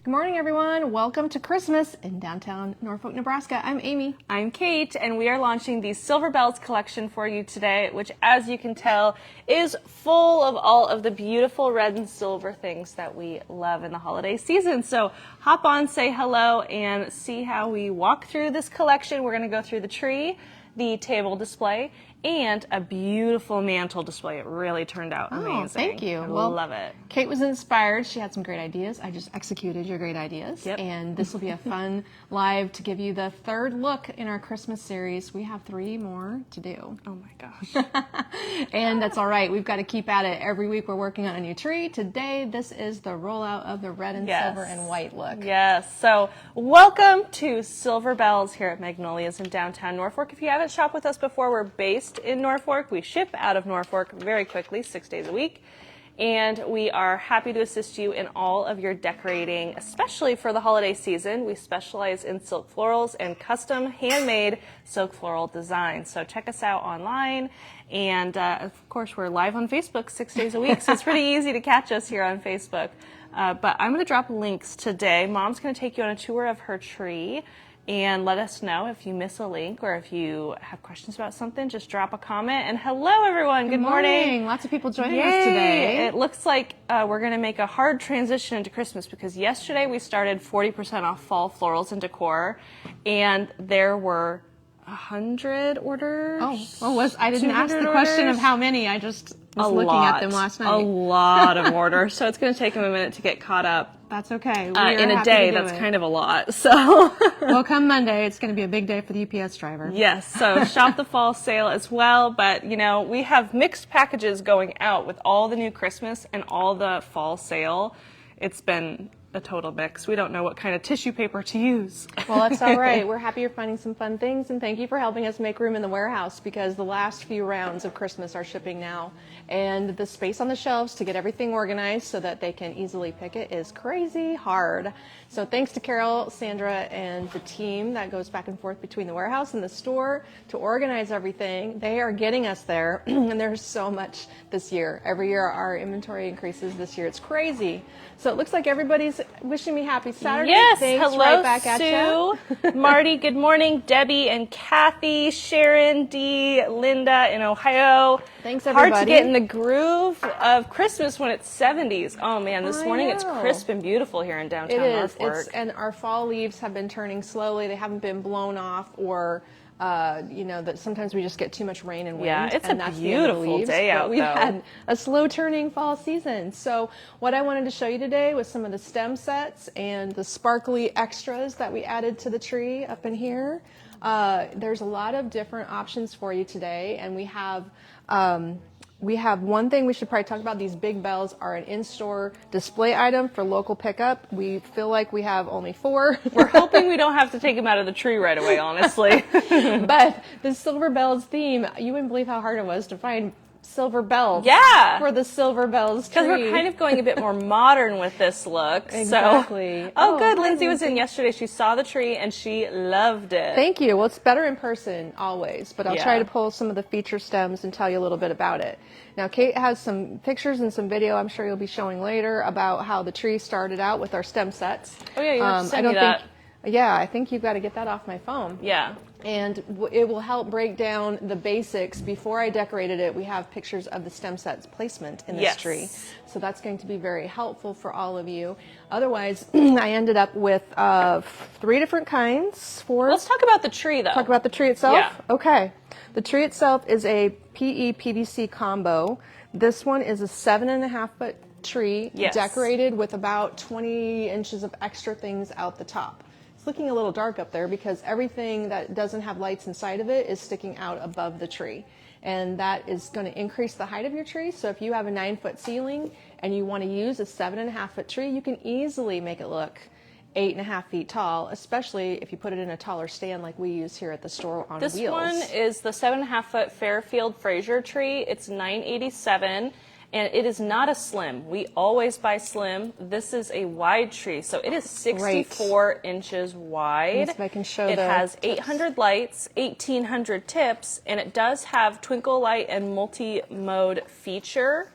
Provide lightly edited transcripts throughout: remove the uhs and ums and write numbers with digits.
Good morning, everyone. Welcome to Christmas in downtown Norfolk, Nebraska. I'm Amy. I'm Kate, and we are launching the Silver Bells collection for you today, which, as you can tell, is full of all of the beautiful red and silver things that we love in the holiday season. So hop on, say hello, and see how we walk through this collection. We're going to go through the tree, the table display, and a beautiful mantle display. It really turned out amazing. Thank you. I love it. Kate was inspired. She had some great ideas. I just executed your great ideas. Yep. And this will be a fun live to give you the third look in our Christmas series. We have 3 more to do. Oh my gosh. And that's all right. We've got to keep at it. Every week we're working on a new tree. Today, this is the rollout of the red and silver and white look. Yes. So welcome to Silver Bells here at Magnolias in downtown Norfolk. If you haven't shopped with us before, we're based in Norfolk. We ship out of Norfolk very quickly, 6 days a week. And we are happy to assist you in all of your decorating, especially for the holiday season. We specialize in silk florals and custom handmade silk floral designs. So check us out online. And of course, we're live on Facebook 6 days a week. So it's pretty easy to catch us here on Facebook. But I'm going to drop links today. Mom's going to take you on a tour of her tree. And let us know if you miss a link or if you have questions about something, just drop a comment. And hello, everyone. Good morning. Lots of people joining us today. It looks like we're going to make a hard transition into Christmas because yesterday we started 40% off fall florals and decor, and there were 100 orders. I didn't ask the question of how many. I just was looking at them last night. A lot of orders. So it's going to take them a minute to get caught up. That's okay. In a day, that's kind of a lot. So, well, come Monday, it's going to be a big day for the UPS driver. Yes. So shop the fall sale as well. But, you know, we have mixed packages going out with all the new Christmas and all the fall sale. It's been a total mix. We don't know what kind of tissue paper to use. Well, that's all right. We're happy you're finding some fun things, and thank you for helping us make room in the warehouse because the last few rounds of Christmas are shipping now, and the space on the shelves to get everything organized so that they can easily pick it is crazy hard. So thanks to Carol, Sandra, and the team that goes back and forth between the warehouse and the store to organize everything. They are getting us there, and there's so much this year. Every year our inventory increases. This year it's crazy. So it looks like everybody's wishing me happy Saturday. Yes, thanks, hello, right back at Sue, Marty, good morning, Debbie and Kathy, Sharon, Dee, Linda in Ohio. Thanks, everybody. Hard to get in the groove of Christmas when it's 70s. Oh man, this morning it's crisp and beautiful here in downtown Norfolk. And our fall leaves have been turning slowly. They haven't been blown off or that sometimes we just get too much rain and wind. Yeah, it's and a beautiful day out, We've had a slow turning fall season. So what I wanted to show you today was some of the stem sets and the sparkly extras that we added to the tree up in here. There's a lot of different options for you today, and we have one thing we should probably talk about. These big bells are an in-store display item for local pickup. We feel like we have only 4. We're hoping we don't have to take them out of the tree right away, honestly. But the Silver Bells theme, you wouldn't believe how hard it was to find silver bells for the Silver Bells tree. Because we're kind of going a bit more modern with this look. Exactly. So, good. Lindsay was in yesterday. She saw the tree and she loved it. Thank you. Well, it's better in person always, but I'll try to pull some of the feature stems and tell you a little bit about it. Now, Kate has some pictures and some video I'm sure you'll be showing later about how the tree started out with our stem sets. Oh, yeah, you have to send me that. I think you've got to get that off my phone. Yeah. And it will help break down the basics. Before I decorated it, we have pictures of the stem sets placement in this tree. So that's going to be very helpful for all of you. Otherwise, I ended up with 3 different kinds. Let's talk about the tree, though. Talk about the tree itself? Yeah. Okay. The tree itself is a PE-PVC combo. This one is a 7.5-foot tree decorated with about 20 inches of extra things out the top. It's looking a little dark up there because everything that doesn't have lights inside of it is sticking out above the tree. And that is going to increase the height of your tree. So if you have a 9-foot ceiling and you want to use a 7.5-foot tree, you can easily make it look 8.5 feet tall, especially if you put it in a taller stand like we use here at the store on wheels. This one is the 7.5-foot Fairfield Fraser tree. It's $987. And it is not a slim. We always buy slim. This is a wide tree, so it is 64 inches wide. If I can show it has 800 lights, 1,800 tips, and it does have twinkle light and multi-mode feature.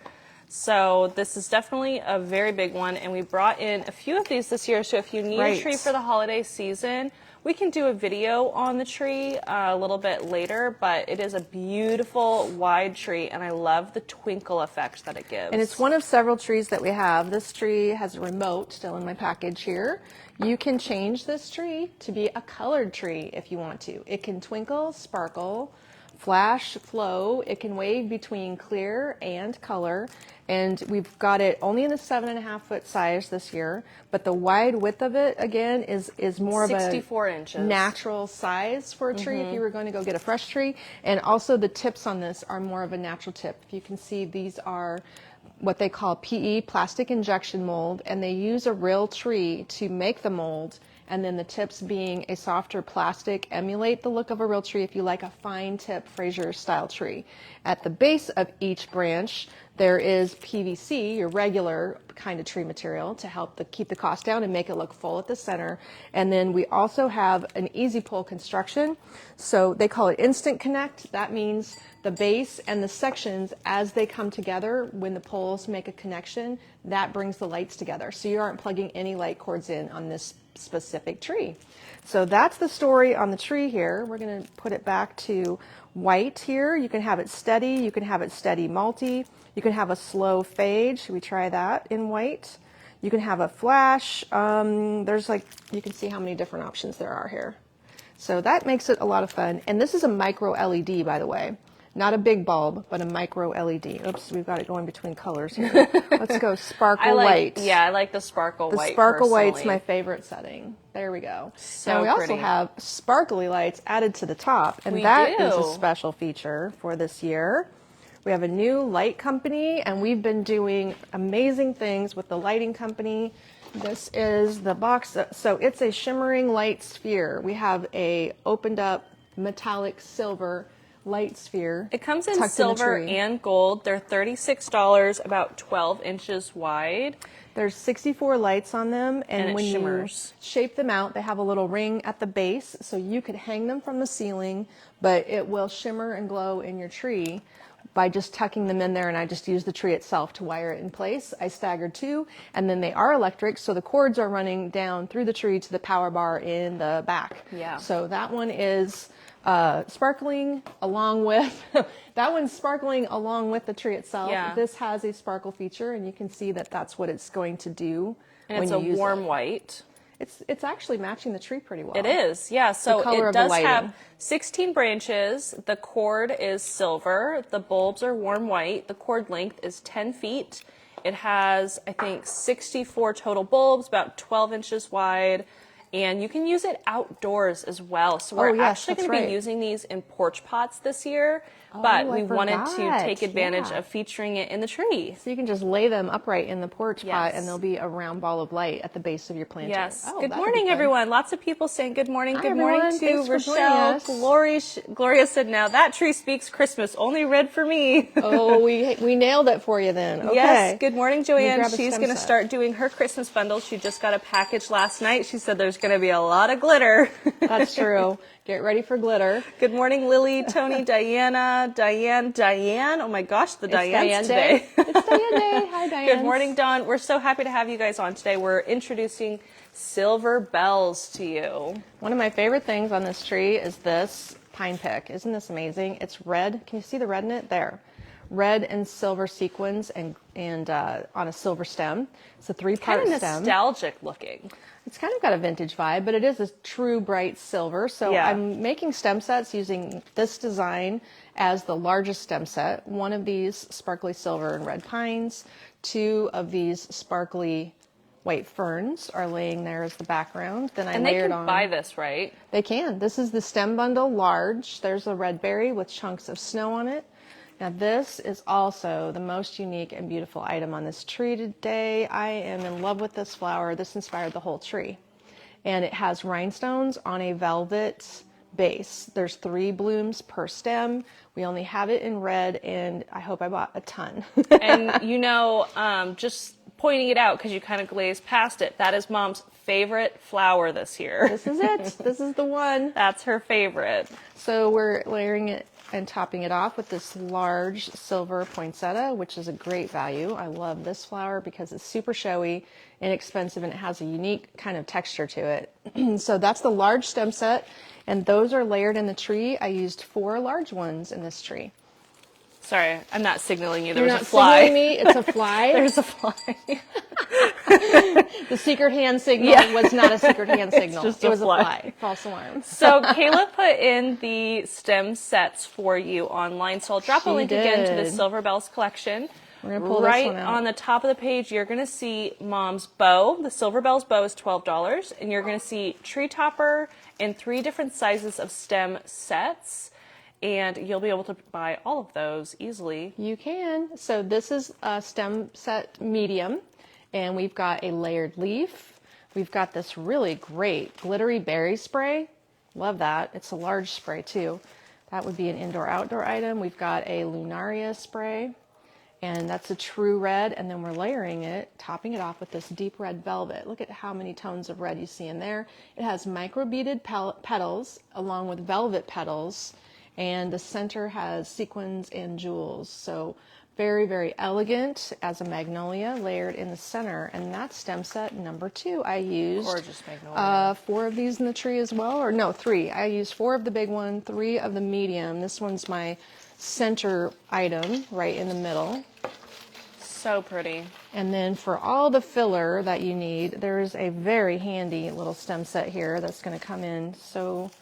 So this is definitely a very big one, and we brought in a few of these this year. So if you need a tree for the holiday season, we can do a video on the tree a little bit later, but it is a beautiful wide tree, and I love the twinkle effect that it gives. And it's one of several trees that we have. This tree has a remote still in my package here. You can change this tree to be a colored tree if you want to. It can twinkle, sparkle, flash, flow. It can wave between clear and color. And we've got it only in the 7.5 foot size this year, but the wide width of it again is more of a 64 inches natural size for a tree if you were going to go get a fresh tree. And also the tips on this are more of a natural tip. If you can see, these are what they call PE, plastic injection mold, and they use a real tree to make the mold, and then the tips being a softer plastic emulate the look of a real tree if you like a fine tip Fraser style tree. At the base of each branch there is PVC, your regular kind of tree material, to help keep the cost down and make it look full at the center. And then we also have an easy pull construction. So they call it instant connect. That means the base and the sections, as they come together, when the poles make a connection, that brings the lights together. So you aren't plugging any light cords in on this specific tree. So that's the story on the tree here. We're going to put it back to white here. You can have it steady. You can have it steady multi. You can have a slow fade. Should we try that in white? You can have a flash. There's you can see how many different options there are here. So that makes it a lot of fun. And this is a micro LED, by the way. Not a big bulb, but a micro LED. Oops, we've got it going between colors here. Let's go sparkle white. Yeah, I like the sparkle white. The sparkle personally. white's my favorite setting. There we go. So now we pretty. also have sparkly lights added to the top, and that is a special feature for this year. We have a new light company, and we've been doing amazing things with the lighting company. This is the box. So it's a shimmering light sphere. We have a opened up metallic silver light sphere. It comes in silver and gold. They're $36, about 12 inches wide. There's 64 lights on them, and when shimmers. You shape them out, they have a little ring at the base, so you could hang them from the ceiling, but it will shimmer and glow in your tree by just tucking them in there, and I just use the tree itself to wire it in place. I staggered two, and then they are electric, so the cords are running down through the tree to the power bar in the back. Yeah. So that one is sparkling along with that one's sparkling along with the tree itself. Yeah. This has a sparkle feature, and you can see that that's what it's going to do. And it's a warm white. It's actually matching the tree pretty well. It is, yeah. So it does have 16 branches. The cord is silver. The bulbs are warm white. The cord length is 10 feet. It has, I think, 64 total bulbs, about 12 inches wide. And you can use it outdoors as well. So we're actually going to be using these in porch pots this year. But we wanted to take advantage of featuring it in the tree. So you can just lay them upright in the porch pot, and there'll be a round ball of light at the base of your planter. Yes. Good morning, everyone. Lots of people saying good morning. Good morning to Thanks Rochelle. Gloria said, now that tree speaks Christmas, only red for me. Oh, we nailed it for you then. Okay. Yes. Good morning, Joanne. She's going to start doing her Christmas bundle. She just got a package last night. She said there's going to be a lot of glitter. That's true. Get ready for glitter. Good morning, Lily, Tony, Diana, Diane. Oh my gosh, the Dianes today. It's Diane Day. Hi, Diane. Good morning, Dawn. We're so happy to have you guys on today. We're introducing silver bells to you. One of my favorite things on this tree is this pine pick. Isn't this amazing? It's red. Can you see the red in it? There. Red and silver sequins and on a silver stem. It's a 3-part stem. Kind of nostalgic looking. It's kind of got a vintage vibe, but it is a true bright silver. So I'm making stem sets using this design as the largest stem set. One of these sparkly silver and red pines. 2 of these sparkly white ferns are laying there as the background. Then I layered on. And they can buy this, right? They can. This is the stem bundle large. There's a red berry with chunks of snow on it. Now this is also the most unique and beautiful item on this tree today. I am in love with this flower. This inspired the whole tree. And it has rhinestones on a velvet base. There's 3 blooms per stem. We only have it in red, and I hope I bought a ton. And just pointing it out because you kind of glazed past it. That is Mom's favorite flower this year. This is it. This is the one. That's her favorite. So we're layering it and topping it off with this large silver poinsettia, which is a great value. I love this flower because it's super showy, inexpensive, and it has a unique kind of texture to it. So that's the large stem set, and those are layered in the tree. I used 4 large ones in this tree. Sorry, I'm not signaling you. You're There was not a fly. signaling me. It's a fly. There's a fly. The secret hand signal was not a secret hand signal. just It a was fly. a fly. False alarm. So Kayla put in the stem sets for you online. So I'll drop a link again to the Silver Bells collection. We're gonna pull right this one out. on the top of the page, you're going to see Mom's bow. The Silver Bells bow is $12, and you're going to see tree topper in 3 different sizes of stem sets. And you'll be able to buy all of those easily. You can. So this is a stem set medium, and we've got a layered leaf. We've got this really great glittery berry spray. Love that. It's a large spray too. That would be an indoor-outdoor item. We've got a lunaria spray, and that's a true red. And then we're layering it, topping it off with this deep red velvet. Look at how many tones of red you see in there. It has micro beaded petals along with velvet petals. And the center has sequins and jewels. So very, very elegant as a magnolia layered in the center. And that's stem set number 2. I used Gorgeous magnolia. 4 of these in the tree as well. Or no, 3. I used 4 of the big one, 3 of the medium. This one's my center item right in the middle. So pretty. And then for all the filler that you need, there's a very handy little stem set here that's going to come in so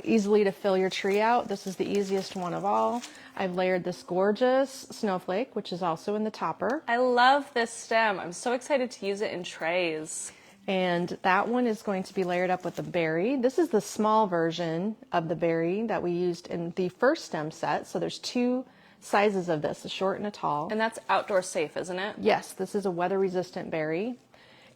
easily to fill your tree out. This is the easiest one of all. I've layered this gorgeous snowflake, which is also in the topper. I love this stem. I'm so excited to use it in trays. And that one is going to be layered up with a berry. This is the small version of the berry that we used in the first stem set. So there's 2 sizes of this, a short and a tall. And that's outdoor safe, isn't it? Yes, this is a weather-resistant berry.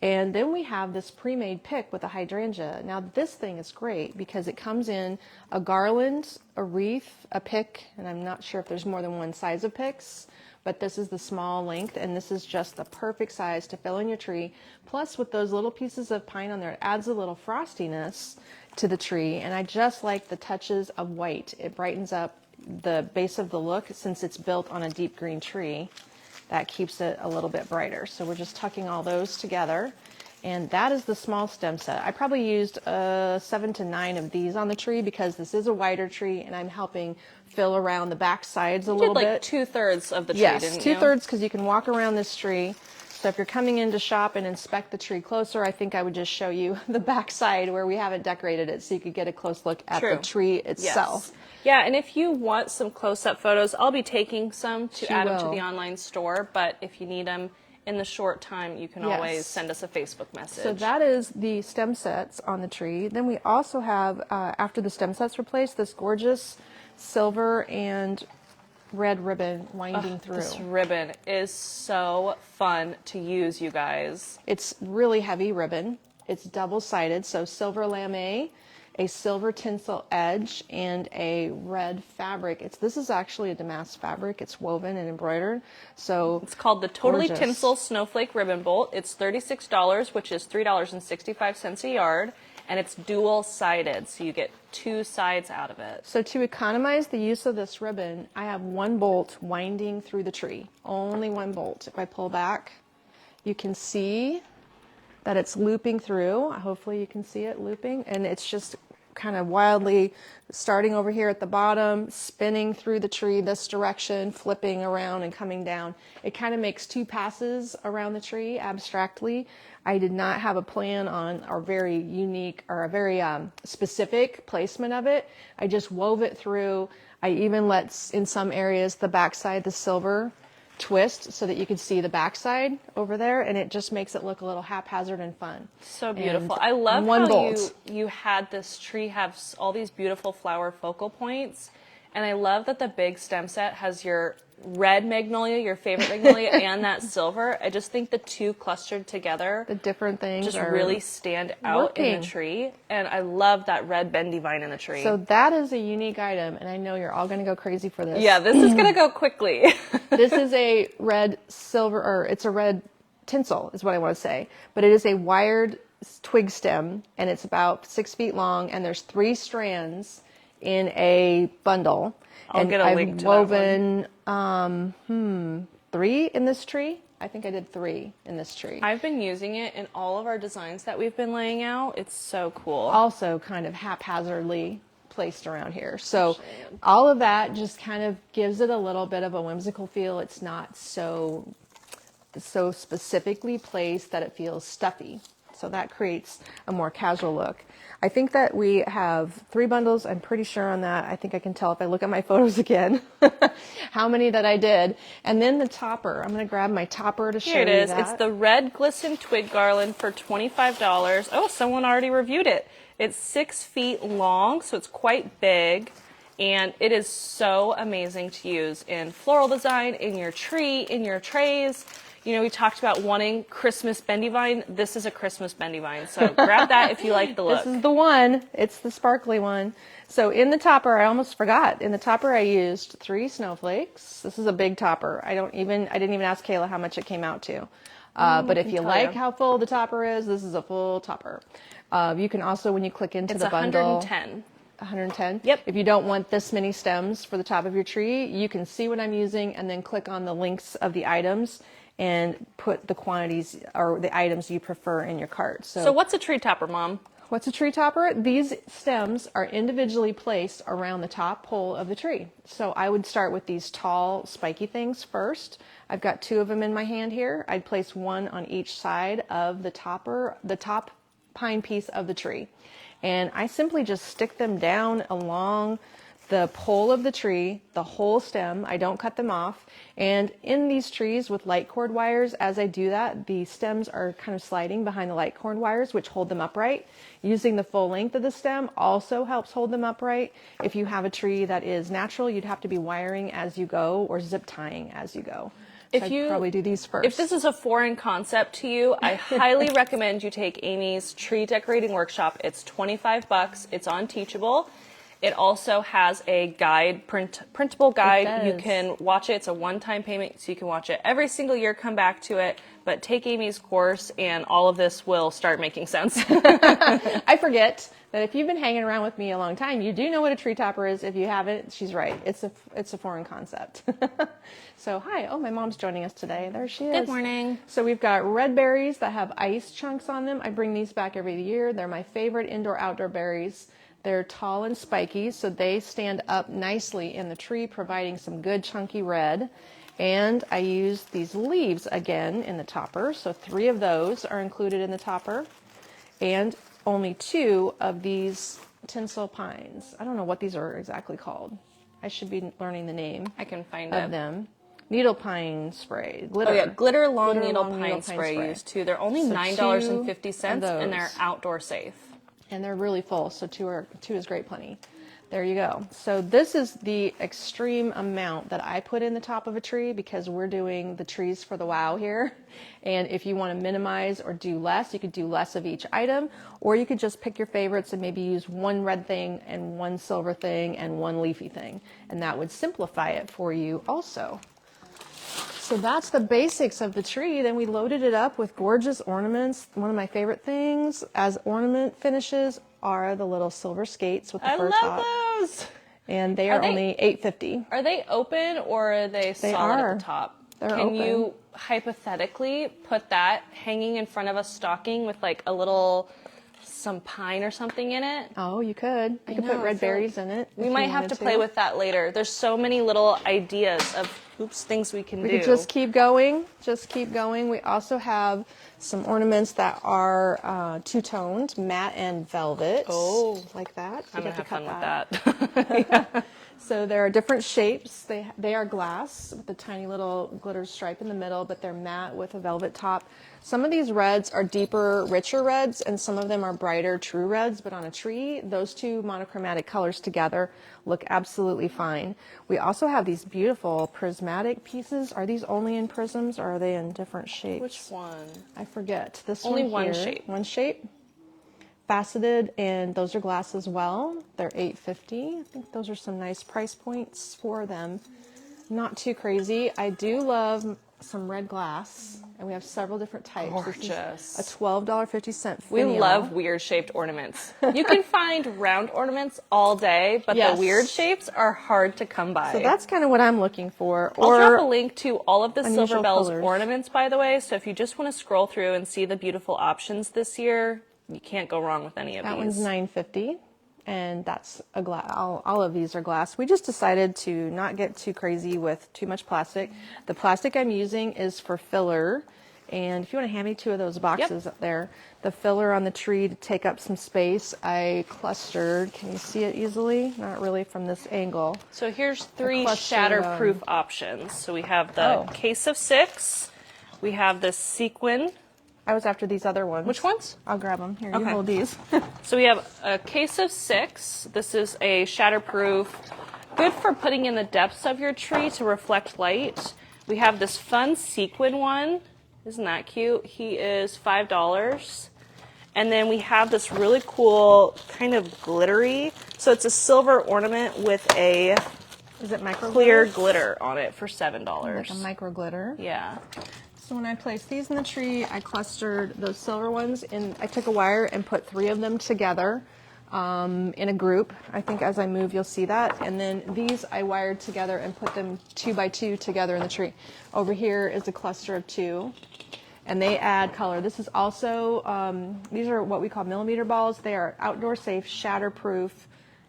And then we have this pre-made pick with a hydrangea. Now this thing is great because it comes in a garland, a wreath, a pick, and I'm not sure if there's more than one size of picks, but this is the small length, and this is just the perfect size to fill in your tree. Plus with those little pieces of pine on there, it adds a little frostiness to the tree, and I just like the touches of white. It brightens up the base of the look since it's built on a deep green tree. That keeps it a little bit brighter. So we're just tucking all those together. And that is the small stem set. I probably used 7 to 9 of these on the tree because this is a wider tree and I'm helping fill around the back sides a little bit. Like 2/3 of the tree, yes, didn't you? 2/3 because you can walk around this tree. So if you're coming in to shop and inspect the tree closer, I think I would just show you the back side where we haven't decorated it so you could get a close look at the tree itself. Yes. Yeah, and if you want some close-up photos, I'll be taking some to add them to will. the online store, but if you need them in the short time, you can always send us a Facebook message. So that is the stem sets on the tree. Then we also have, after the stem sets were placed, this gorgeous silver and red ribbon winding through. This ribbon is so fun to use, you guys. It's really heavy ribbon. It's double-sided, so silver lame, a silver tinsel edge, and a red fabric. This is actually a damask fabric. It's woven and embroidered. So it's called the Totally gorgeous. Tinsel Snowflake Ribbon Bolt. It's $36, which is $3.65 a yard, and it's dual-sided, so you get 2 sides out of it. So to economize the use of this ribbon, I have 1 bolt winding through the tree. Only 1 bolt. If I pull back, you can see that it's looping through. Hopefully you can see it looping, and it's just kind of wildly starting over here at the bottom, spinning through the tree this direction, flipping around and coming down. It kind of makes 2 passes around the tree abstractly. I did not have a plan on a very unique or a very specific placement of it. I just wove it through. I even let, in some areas, the backside, the silver, twist so that you can see the backside over there, and it just makes it look a little haphazard and fun. So beautiful. And I love 1 how bolt. you had this tree have all these beautiful flower focal points, and I love that the big stem set has your red magnolia, your favorite magnolia, and that silver. I just think the 2 clustered together, The different things just are really stand out in working. the tree, and I love that red bendy vine in the tree. So that is a unique item, and I know you're all going to go crazy for this. yeah, this is gonna go quickly. This is a red silver, or it's a red tinsel is what I want to say, but it is a wired twig stem, and it's about 6 feet long, and there's 3 strands in a bundle. I'll get a link to that one. 3 in this tree. I think I did 3 in this tree. I've been using it in all of our designs that we've been laying out. It's so cool. Also kind of haphazardly placed around here. So all of that just kind of gives it a little bit of a whimsical feel. It's not so specifically placed that it feels stuffy. So that creates a more casual look. I think that we have 3 bundles. I'm pretty sure on that. I think I can tell if I look at my photos again how many that I did. And then the topper. I'm going to grab my topper to show you that. Here it is. It's the red glisten twig garland for $25. Oh, someone already reviewed it. It's 6 feet long, so it's quite big. And it is so amazing to use in floral design, in your tree, in your trays. You know, we talked about wanting Christmas bendy vine. This is a Christmas bendy vine. So grab that if you like the look. This is the one. It's the sparkly one. So in the topper, I almost forgot. In the topper, I used 3 snowflakes. This is a big topper. I didn't even ask Kayla how much it came out to. But if you like how full the topper is, this is a full topper. You can also, when you click into the bundle, 110. 110. Yep. If you don't want this many stems for the top of your tree, you can see what I'm using and then click on the links of the items and put the quantities or the items you prefer in your cart. So what's a tree topper, Mom? What's a tree topper? These stems are individually placed around the top pole of the tree. So I would start with these tall, spiky things first. I've got 2 of them in my hand here. I'd place 1 on each side of the topper, the top pine piece of the tree. And I simply just stick them down along the pole of the tree, the whole stem. I don't cut them off. And in these trees with light cord wires, as I do that, the stems are kind of sliding behind the light cord wires, which hold them upright. Using the full length of the stem also helps hold them upright. If you have a tree that is natural, you'd have to be wiring as you go or zip tying as you go. So I'd probably do these first. If this is a foreign concept to you, I highly recommend you take Amy's tree decorating workshop. It's $25. It's on Teachable. It also has a guide, printable guide. You can watch it. It's a one-time payment, so you can watch it every single year, come back to it. But take Amy's course, and all of this will start making sense. I forget that if you've been hanging around with me a long time, you do know what a tree topper is. If you haven't, she's right. It's a foreign concept. So hi. Oh, my mom's joining us today. There she is. Good morning. So we've got red berries that have ice chunks on them. I bring these back every year. They're my favorite indoor-outdoor berries. They're tall and spiky, so they stand up nicely in the tree, providing some good chunky red. And I use these leaves again in the topper, so 3 of those are included in the topper. And only 2 of these tinsel pines. I don't know what these are exactly called. I should be learning the name. I can find of them. Needle pine spray, glitter. Oh yeah, glitter long needle pine spray used too. They're only $9.50 and they're outdoor safe. And they're really full, so 2 is great plenty. There you go. So this is the extreme amount that I put in the top of a tree because we're doing the trees for the wow here. And if you want to minimize or do less, you could do less of each item, or you could just pick your favorites and maybe use 1 red thing and 1 silver thing and 1 leafy thing. And that would simplify it for you also. So that's the basics of the tree. Then we loaded it up with gorgeous ornaments. One of my favorite things as ornament finishes are the little silver skates with the fur top. I love those. And they are only $8.50. Are they open or are they solid at the top? They're Can open. you hypothetically put that hanging in front of a stocking with like a little some pine or something in it? Oh, you could. You could put red berries in it. We might have to play with that later. There's so many little ideas of things we can do. We could just keep going. Just keep going. We also have some ornaments that are two-toned, matte and velvet. Oh, like that. I'm gonna have fun with that. Yeah. So there are different shapes. They are glass with a tiny little glitter stripe in the middle, but they're matte with a velvet top. Some of these reds are deeper, richer reds, and some of them are brighter, true reds. But on a tree, those 2 monochromatic colors together look absolutely fine. We also have these beautiful prismatic pieces. Are these only in prisms, or are they in different shapes? Which one? I forget. This only one here. One shape. One shape. Faceted, and those are glass as well. They're $8.50. I think those are some nice price points for them. Not too crazy. I do love some red glass, and we have several different types. Gorgeous. This is a $12.50 We finial. love weird shaped ornaments. You can find round ornaments all day, but the weird shapes are hard to come by. So that's kind of what I'm looking for. I'll drop a link to all of the unusual Silver Bells colors. ornaments, by the way. So if you just want to scroll through and see the beautiful options this year, you can't go wrong with any of That these. one's $9.50, and that's a glass. All of these are glass. We just decided to not get too crazy with too much plastic. The plastic I'm using is for filler, and if you want to hand me 2 of those boxes up there, the filler on the tree to take up some space, I clustered. Can you see it easily? Not really from this angle. So here's 3 clustered, shatterproof options. So we have the case of 6. We have the sequin. I was after these other ones. Which ones? I'll grab them. Here, you Okay. hold these. So we have a case of 6. This is a shatterproof, good for putting in the depths of your tree to reflect light. We have this fun sequin one. Isn't that cute? He is $5. And then we have this really cool kind of glittery. So it's a silver ornament with a Is it micro clear glitter on it for $7. Like a micro glitter. Yeah. So when I placed these in the tree, I clustered those silver ones, and I took a wire and put 3 of them together in a group. I think as I move, you'll see that. And then these I wired together and put them 2 by 2 together in the tree. Over here is a cluster of 2, and they add color. This is also, these are what we call millimeter balls. They are outdoor safe, shatterproof,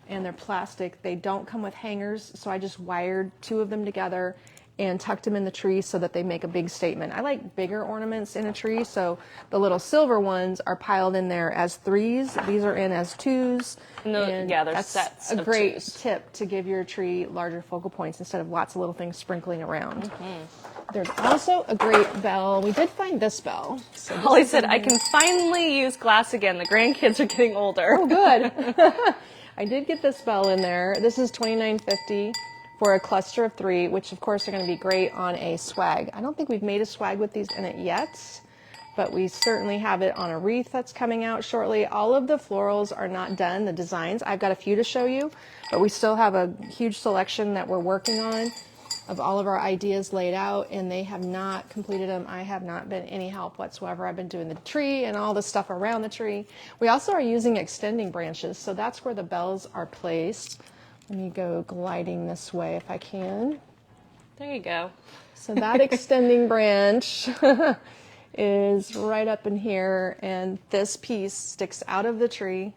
and they're plastic. They don't come with hangers, so I just wired 2 of them together and tucked them in the tree so that they make a big statement. I like bigger ornaments in a tree, so the little silver ones are piled in there as 3s. These are in as 2s. And yeah, they're that's sets a of great 2s. tip to give your tree larger focal points instead of lots of little things sprinkling around. There's also a great bell. We did find this bell. So this Holly is said, in I here. can finally use glass again. The grandkids are getting older. Oh, good. I did get this bell in there. This is $29.50 for a cluster of 3, which of course are going to be great on a swag. I don't think we've made a swag with these in it yet, but we certainly have it on a wreath that's coming out shortly. All of the florals are not done, the designs. I've got a few to show you, but we still have a huge selection that we're working on of all of our ideas laid out, and they have not completed them. I have not been any help whatsoever. I've been doing the tree and all the stuff around the tree. We also are using extending branches, so that's where the bells are placed. Let me go gliding this way if I can. There you go. So that extending branch is right up in here, and this piece sticks out of the tree.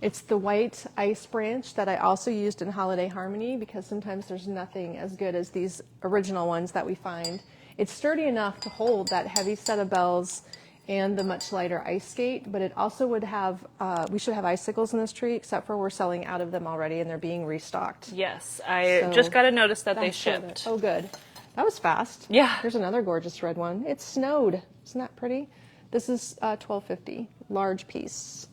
It's the white ice branch that I also used in Holiday Harmony, because sometimes there's nothing as good as these original ones that we find. It's sturdy enough to hold that heavy set of bells and the much lighter ice skate, but it also would have, we should have icicles in this tree, except for we're selling out of them already and they're being restocked. Yes, I So just got a notice that they That's good. shipped. Oh, good. That was fast. Yeah. Here's another gorgeous red one. It snowed. Isn't that pretty? This is $12.50, large piece.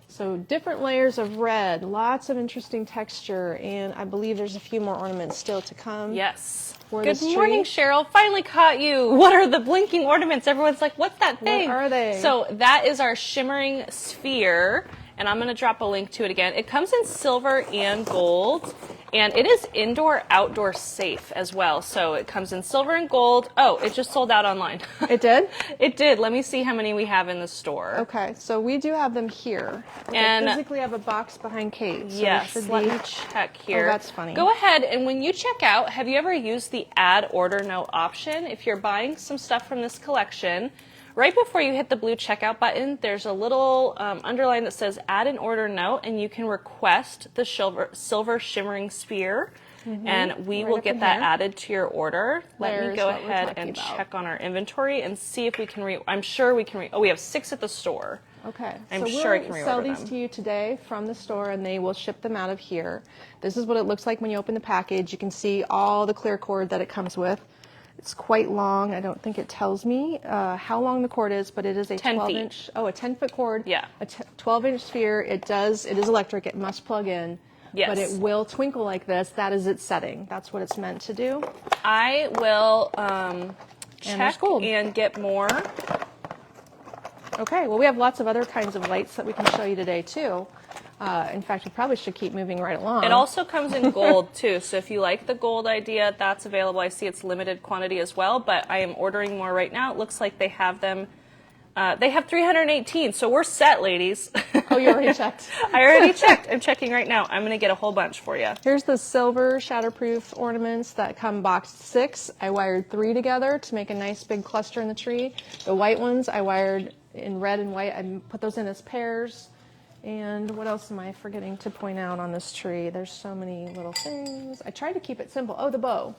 So different layers of red, lots of interesting texture, and I believe there's a few more ornaments still to come. Yes. For Good this tree. morning, Cheryl. Finally caught you. What are the blinking ornaments? Everyone's like, what's that thing? What are they? So that is our shimmering sphere, and I'm going to drop a link to it again. It comes in silver and gold, and it is indoor, outdoor safe as well. So it comes in silver and gold. Oh, it just sold out online. It did? It did. Let me see how many we have in the store. Okay, so we do have them here. And- I physically have a box behind Kate. So Yes, it should let be- me check here. Oh, that's funny. Go ahead, and when you check out, have you ever used the add order note option? If you're buying some stuff from this collection, right before you hit the blue checkout button, there's a little underline that says add an order note, and you can request the silver shimmering sphere, and we Right will up get in that here. added to your order. Let me There's go what we're ahead talking and about. check on our inventory and see if we can I'm sure we can oh, we have 6 at the store. Okay, I'm so sure I we'll can sell reorder these them. to you today from the store, and they will ship them out of here. This is what it looks like when you open the package. You can see all the clear cord that it comes with. It's quite long. I don't think it tells me how long the cord is, but it is a 10 feet. 12-inch. Oh, a 10-foot cord. Yeah. A 12-inch sphere. It is electric. It must plug in. Yes. But it will twinkle like this. That is its setting. That's what it's meant to do. I will there's check gold. and get more. Okay, well, we have lots of other kinds of lights that we can show you today, too. In fact, we probably should keep moving right along. It also comes in gold, too. So if you like the gold idea, that's available. I see it's limited quantity as well, but I am ordering more right now. It looks like they have them. They have 318, so we're set, ladies. Oh, you already checked. I already checked. I'm checking right now. I'm going to get a whole bunch for you. Here's the silver shatterproof ornaments that come boxed 6. I wired 3 together to make a nice big cluster in the tree. The white ones I wired in red and white. I put those in as pairs. And what else am I forgetting to point out on this tree? There's so many little things. I tried to keep it simple. Oh, the bow.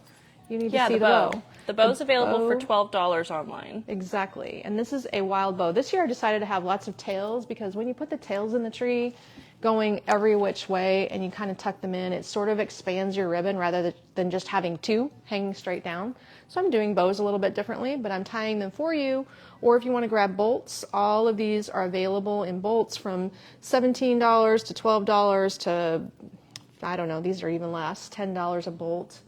You need to see the bow. The bow's available for $12 online. Exactly. And this is a wild bow. This year I decided to have lots of tails because when you put the tails in the tree going every which way and you kind of tuck them in, it sort of expands your ribbon rather than just having 2 hanging straight down. So I'm doing bows a little bit differently, but I'm tying them for you. Or if you want to grab bolts, all of these are available in bolts from $17 to $12 to, I don't know, these are even less, $10 a bolt.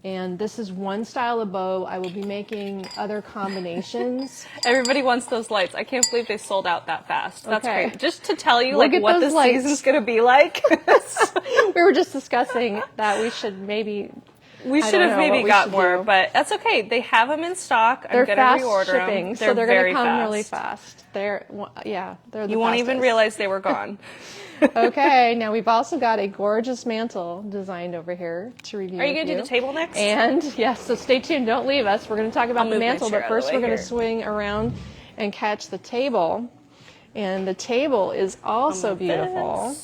And this is one style of bow. I will be making other combinations. Everybody wants those lights. I can't believe they sold out that fast. That's Okay. great. Just to tell you Look like at what those the lights. season's going to be like. We were just discussing that we should maybe... We should have maybe got more, but that's okay. They have them in stock. I'm They're going to fast reorder shipping, them. so they're going to come fast. really fast. They're the You won't even fastest. realize they were gone. Okay, now we've also got a gorgeous mantle designed over here to review. Are you going going to do the table next? And yes, so stay tuned. Don't leave us. We're going to talk about the mantle, but first we're going to swing around and catch the table. And the table is also beautiful.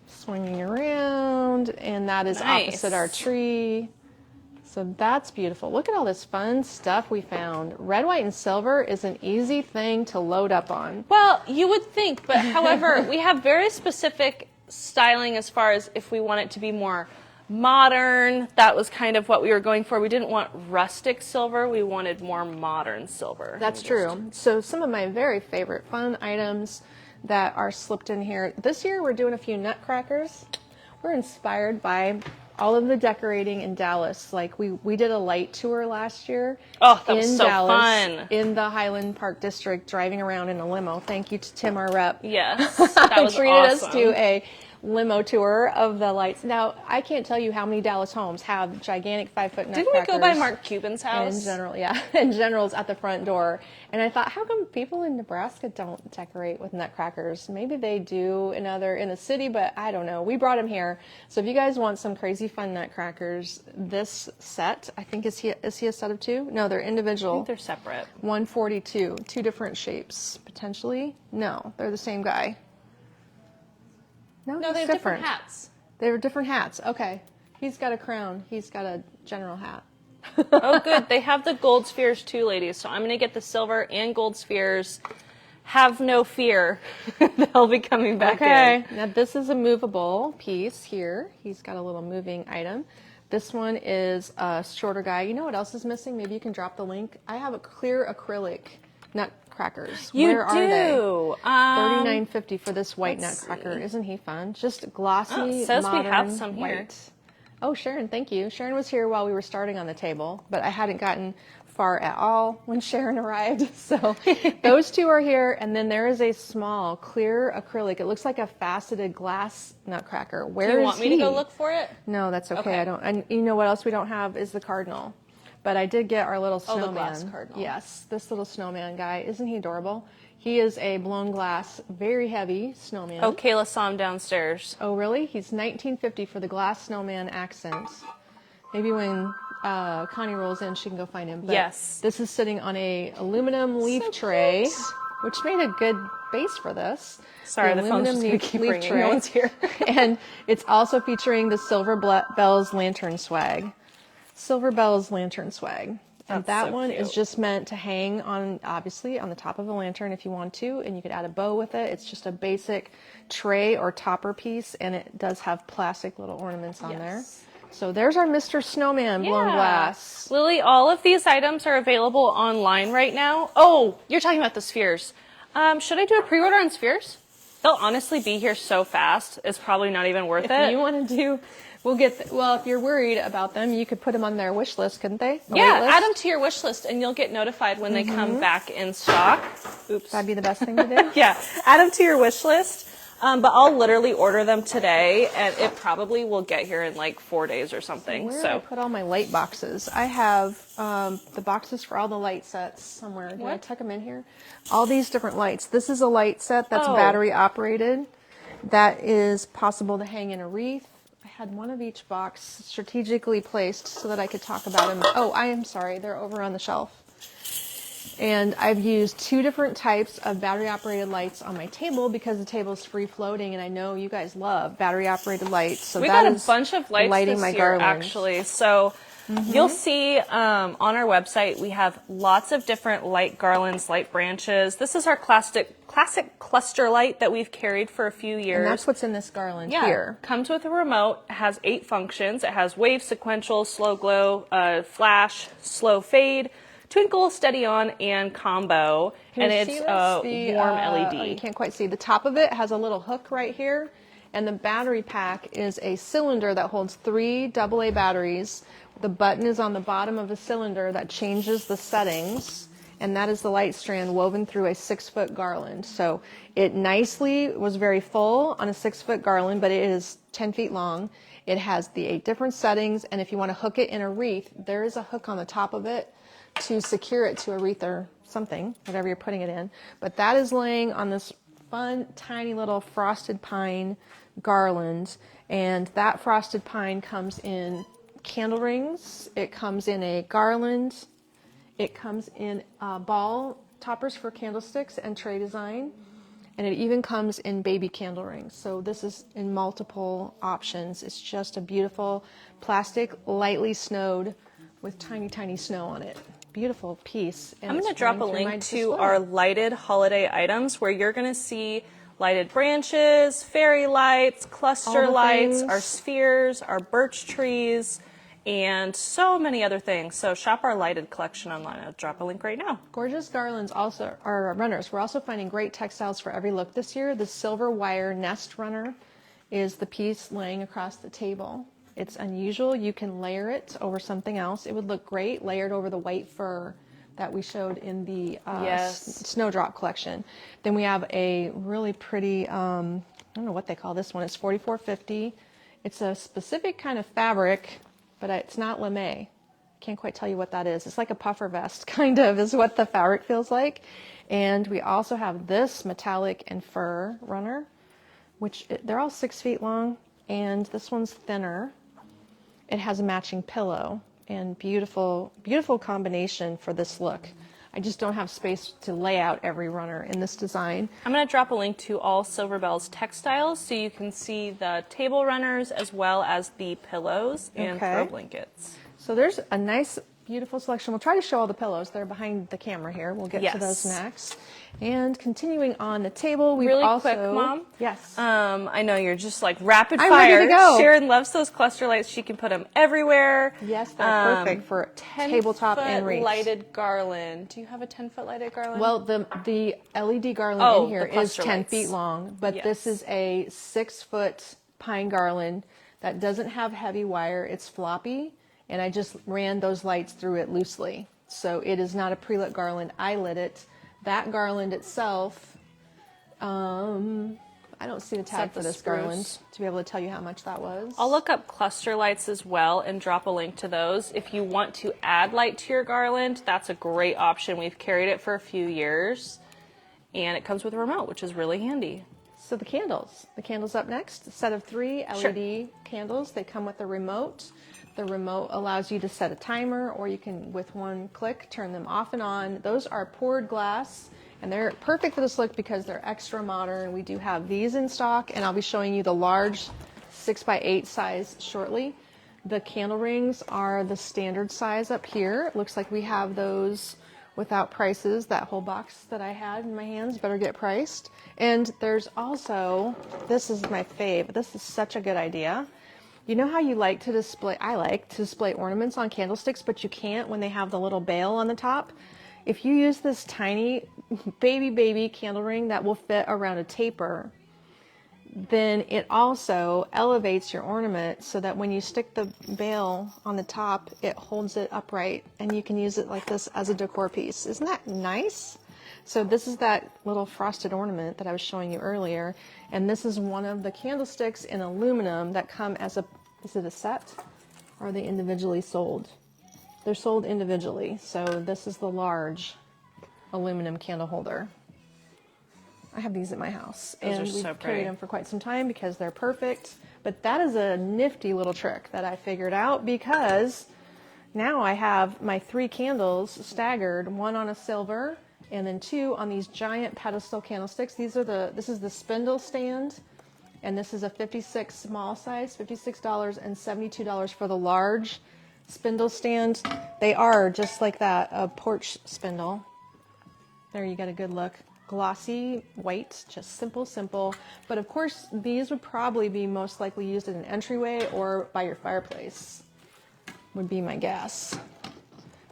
Swinging around, and that is opposite our tree. So that's beautiful. Look at all this fun stuff we found. Red, white, and silver is an easy thing to load up on. Well, you would think, but however, we have very specific styling as far as if we want it to be more modern. That was kind of what we were going for. We didn't want rustic silver. We wanted more modern silver. That's true. So some of my very favorite fun items that are slipped in here. This year we're doing a few nutcrackers. We're inspired by all of the decorating in Dallas. Like we did a light tour last year. Oh, that was in so Dallas, fun. In the Highland Park District, driving around in a limo. Thank you to Tim, our rep. Yes, that was treated awesome. us to a limo tour of the lights. Now, I can't tell you how many Dallas homes have gigantic 5-foot nutcrackers. Didn't we go by Mark Cuban's house? In general, yeah. In general's at the front door. And I thought, how come people in Nebraska don't decorate with nutcrackers? Maybe they do in the city, but I don't know. We brought them here. So if you guys want some crazy fun nutcrackers, this set, I think, is he a set of 2? No, they're individual. I think they're separate. 142, 2 different shapes, potentially. No, they're the same guy. No, they have different hats. They're different hats. Okay. He's got a crown. He's got a general hat. Oh, good. They have the gold spheres too, ladies. So I'm going to get the silver and gold spheres. Have no fear. They'll be coming back in. Now this is a movable piece here. He's got a little moving item. This one is a shorter guy. You know what else is missing? Maybe you can drop the link. I have a clear acrylic nutcrackers. Where are they? $39.50 for this white nutcracker. Isn't he fun? Just glossy, it says modern we have some here. white. Oh, Sharon, thank you. Sharon was here while we were starting on the table, but I hadn't gotten far at all when Sharon arrived. So those 2 are here, and then there is a small clear acrylic. It looks like a faceted glass nutcracker. Where is he? Do you want me to go look for it? No, that's okay. I don't. And you know what else we don't have is the cardinal. But I did get our little snowman. the glass cardinal. Yes, this little snowman guy. Isn't he adorable? He is a blown glass, very heavy snowman. Oh, Kayla saw him downstairs. Oh, really? He's $19.50 for the glass snowman accent. Maybe when Connie rolls in, she can go find him. But yes. This is sitting on a aluminum leaf tray, which made a good base for this. Sorry, the phone's just going to keep ringing. No one's here. And it's also featuring the Silver Bells Lantern Swag. Silver Bells Lantern Swag. And that one is just meant to hang on, obviously, on the top of a lantern if you want to, and you could add a bow with it. It's just a basic tray or topper piece, and it does have plastic little ornaments on there. So there's our Mr. Snowman blown glass. Lily, all of these items are available online right now. Oh, you're talking about the spheres. Should I do a pre-order on spheres? They'll honestly be here so fast, it's probably not even worth it. If you want to do We'll get, well, if you're worried about them, you could put them on their wish list, couldn't they? Yeah, add them to your wish list and you'll get notified when they come back in stock. Oops. That'd be the best thing to do. Yeah, add them to your wish list. But I'll literally order them today, and it probably will get here in like 4 days or something. Where did I put all my light boxes? I have the boxes for all the light sets somewhere. Did I tuck them in here? All these different lights. This is a light set that's battery operated. That is possible to hang in a wreath. I had one of each box strategically placed so that I could talk about them. Oh, I am sorry. They're over on the shelf. And I've used 2 different types of battery-operated lights on my table because the table is free-floating, and I know you guys love battery-operated lights. So we got a bunch of lights this year, actually. So you'll see on our website we have lots of different light garlands, light branches. This is our classic cluster light that we've carried for a few years. And that's what's in this garland here. Comes with a remote. It has 8 functions. It has wave, sequential, slow glow, flash, slow fade, twinkle, steady on, and combo, and it's a warm LED. You can't quite see. The top of it has a little hook right here, and the battery pack is a cylinder that holds 3 AA batteries. The button is on the bottom of the cylinder that changes the settings, and that is the light strand woven through a 6-foot garland. So it nicely was very full on a 6-foot garland, but it is 10 feet long. It has the 8 different settings, and if you want to hook it in a wreath, there is a hook on the top of it to secure it to a wreath or something, whatever you're putting it in. But that is laying on this fun, tiny little frosted pine garland. And that frosted pine comes in candle rings. It comes in a garland. It comes in ball toppers for candlesticks and tray design. And it even comes in baby candle rings. So this is in multiple options. It's just a beautiful plastic, lightly snowed with tiny, tiny snow on it. Beautiful piece. And I'm going to drop a link to our lighted holiday items where you're going to see lighted branches, fairy lights, cluster lights, our spheres, our birch trees, and so many other things. So shop our lighted collection online. I'll drop a link right now. Gorgeous garlands also are runners. We're also finding great textiles for every look this year. The silver wire nest runner is the piece laying across the table. It's unusual. You can layer it over something else. It would look great layered over the white fur that we showed in the Snowdrop collection. Then we have a really pretty, I don't know what they call this one. It's $44.50. It's a specific kind of fabric, but it's not lame. Can't quite tell you what that is. It's like a puffer vest, kind of, is what the fabric feels like. And we also have this metallic and fur runner, which they're all 6 feet long, and this one's thinner. It has a matching pillow, and beautiful, beautiful combination for this look. I just don't have space to lay out every runner in this design. I'm going to drop a link to all Silver Bells textiles so you can see the table runners as well as the pillows and throw blankets. So there's a nice, beautiful selection. We'll try to show all the pillows. They're behind the camera here. We'll get to those next. And continuing on the table, we've also... Really quick, Mom? Yes. I know you're just like rapid I'm fire. ready to go. Sharon loves those cluster lights. She can put them everywhere. Yes, they're perfect for tabletop and wreaths. Lighted garland. Do you have a 10-foot lighted garland? Well, the LED garland in here is 10 lights. feet long, but this is a 6-foot pine garland that doesn't have heavy wire. It's floppy, and I just ran those lights through it loosely. So it is not a pre-lit garland. I lit it. That garland itself, I don't see the tag for this garland to be able to tell you how much that was. I'll look up cluster lights as well and drop a link to those. If you want to add light to your garland, that's a great option. We've carried it for a few years, and it comes with a remote, which is really handy. So the candles. The candles up next. A set of 3 LED candles. They come with a remote. The remote allows you to set a timer, or you can, with one click, turn them off and on. Those are poured glass, and they're perfect for this look because they're extra modern. We do have these in stock, and I'll be showing you the large 6x8 size shortly. The candle rings are the standard size up here. It looks like we have those without prices. That whole box that I had in my hands better get priced. And there's also, this is my fave. This is such a good idea. You know how you like to display, I like to display ornaments on candlesticks, but you can't when they have the little bail on the top? If you use this tiny baby candle ring that will fit around a taper, then it also elevates your ornament so that when you stick the bale on the top, it holds it upright and you can use it like this as a decor piece. Isn't that nice? So this is that little frosted ornament that I was showing you earlier. And this is one of the candlesticks in aluminum that come as a, is it a set? Or are they individually sold? They're sold individually. So this is the large aluminum candle holder. I have these at my house, and we've carried them for quite some time because they're perfect. But that is a nifty little trick that I figured out, because now I have my 3 candles staggered, 1 on a silver and then 2 on these giant pedestal candlesticks. This is the spindle stand, and this is a 56 small size, $56, and $72 for the large spindle stand. They are just like that, a porch spindle. There, you get a good look. Glossy white, just simple. But of course, these would probably be most likely used in an entryway or by your fireplace, would be my guess.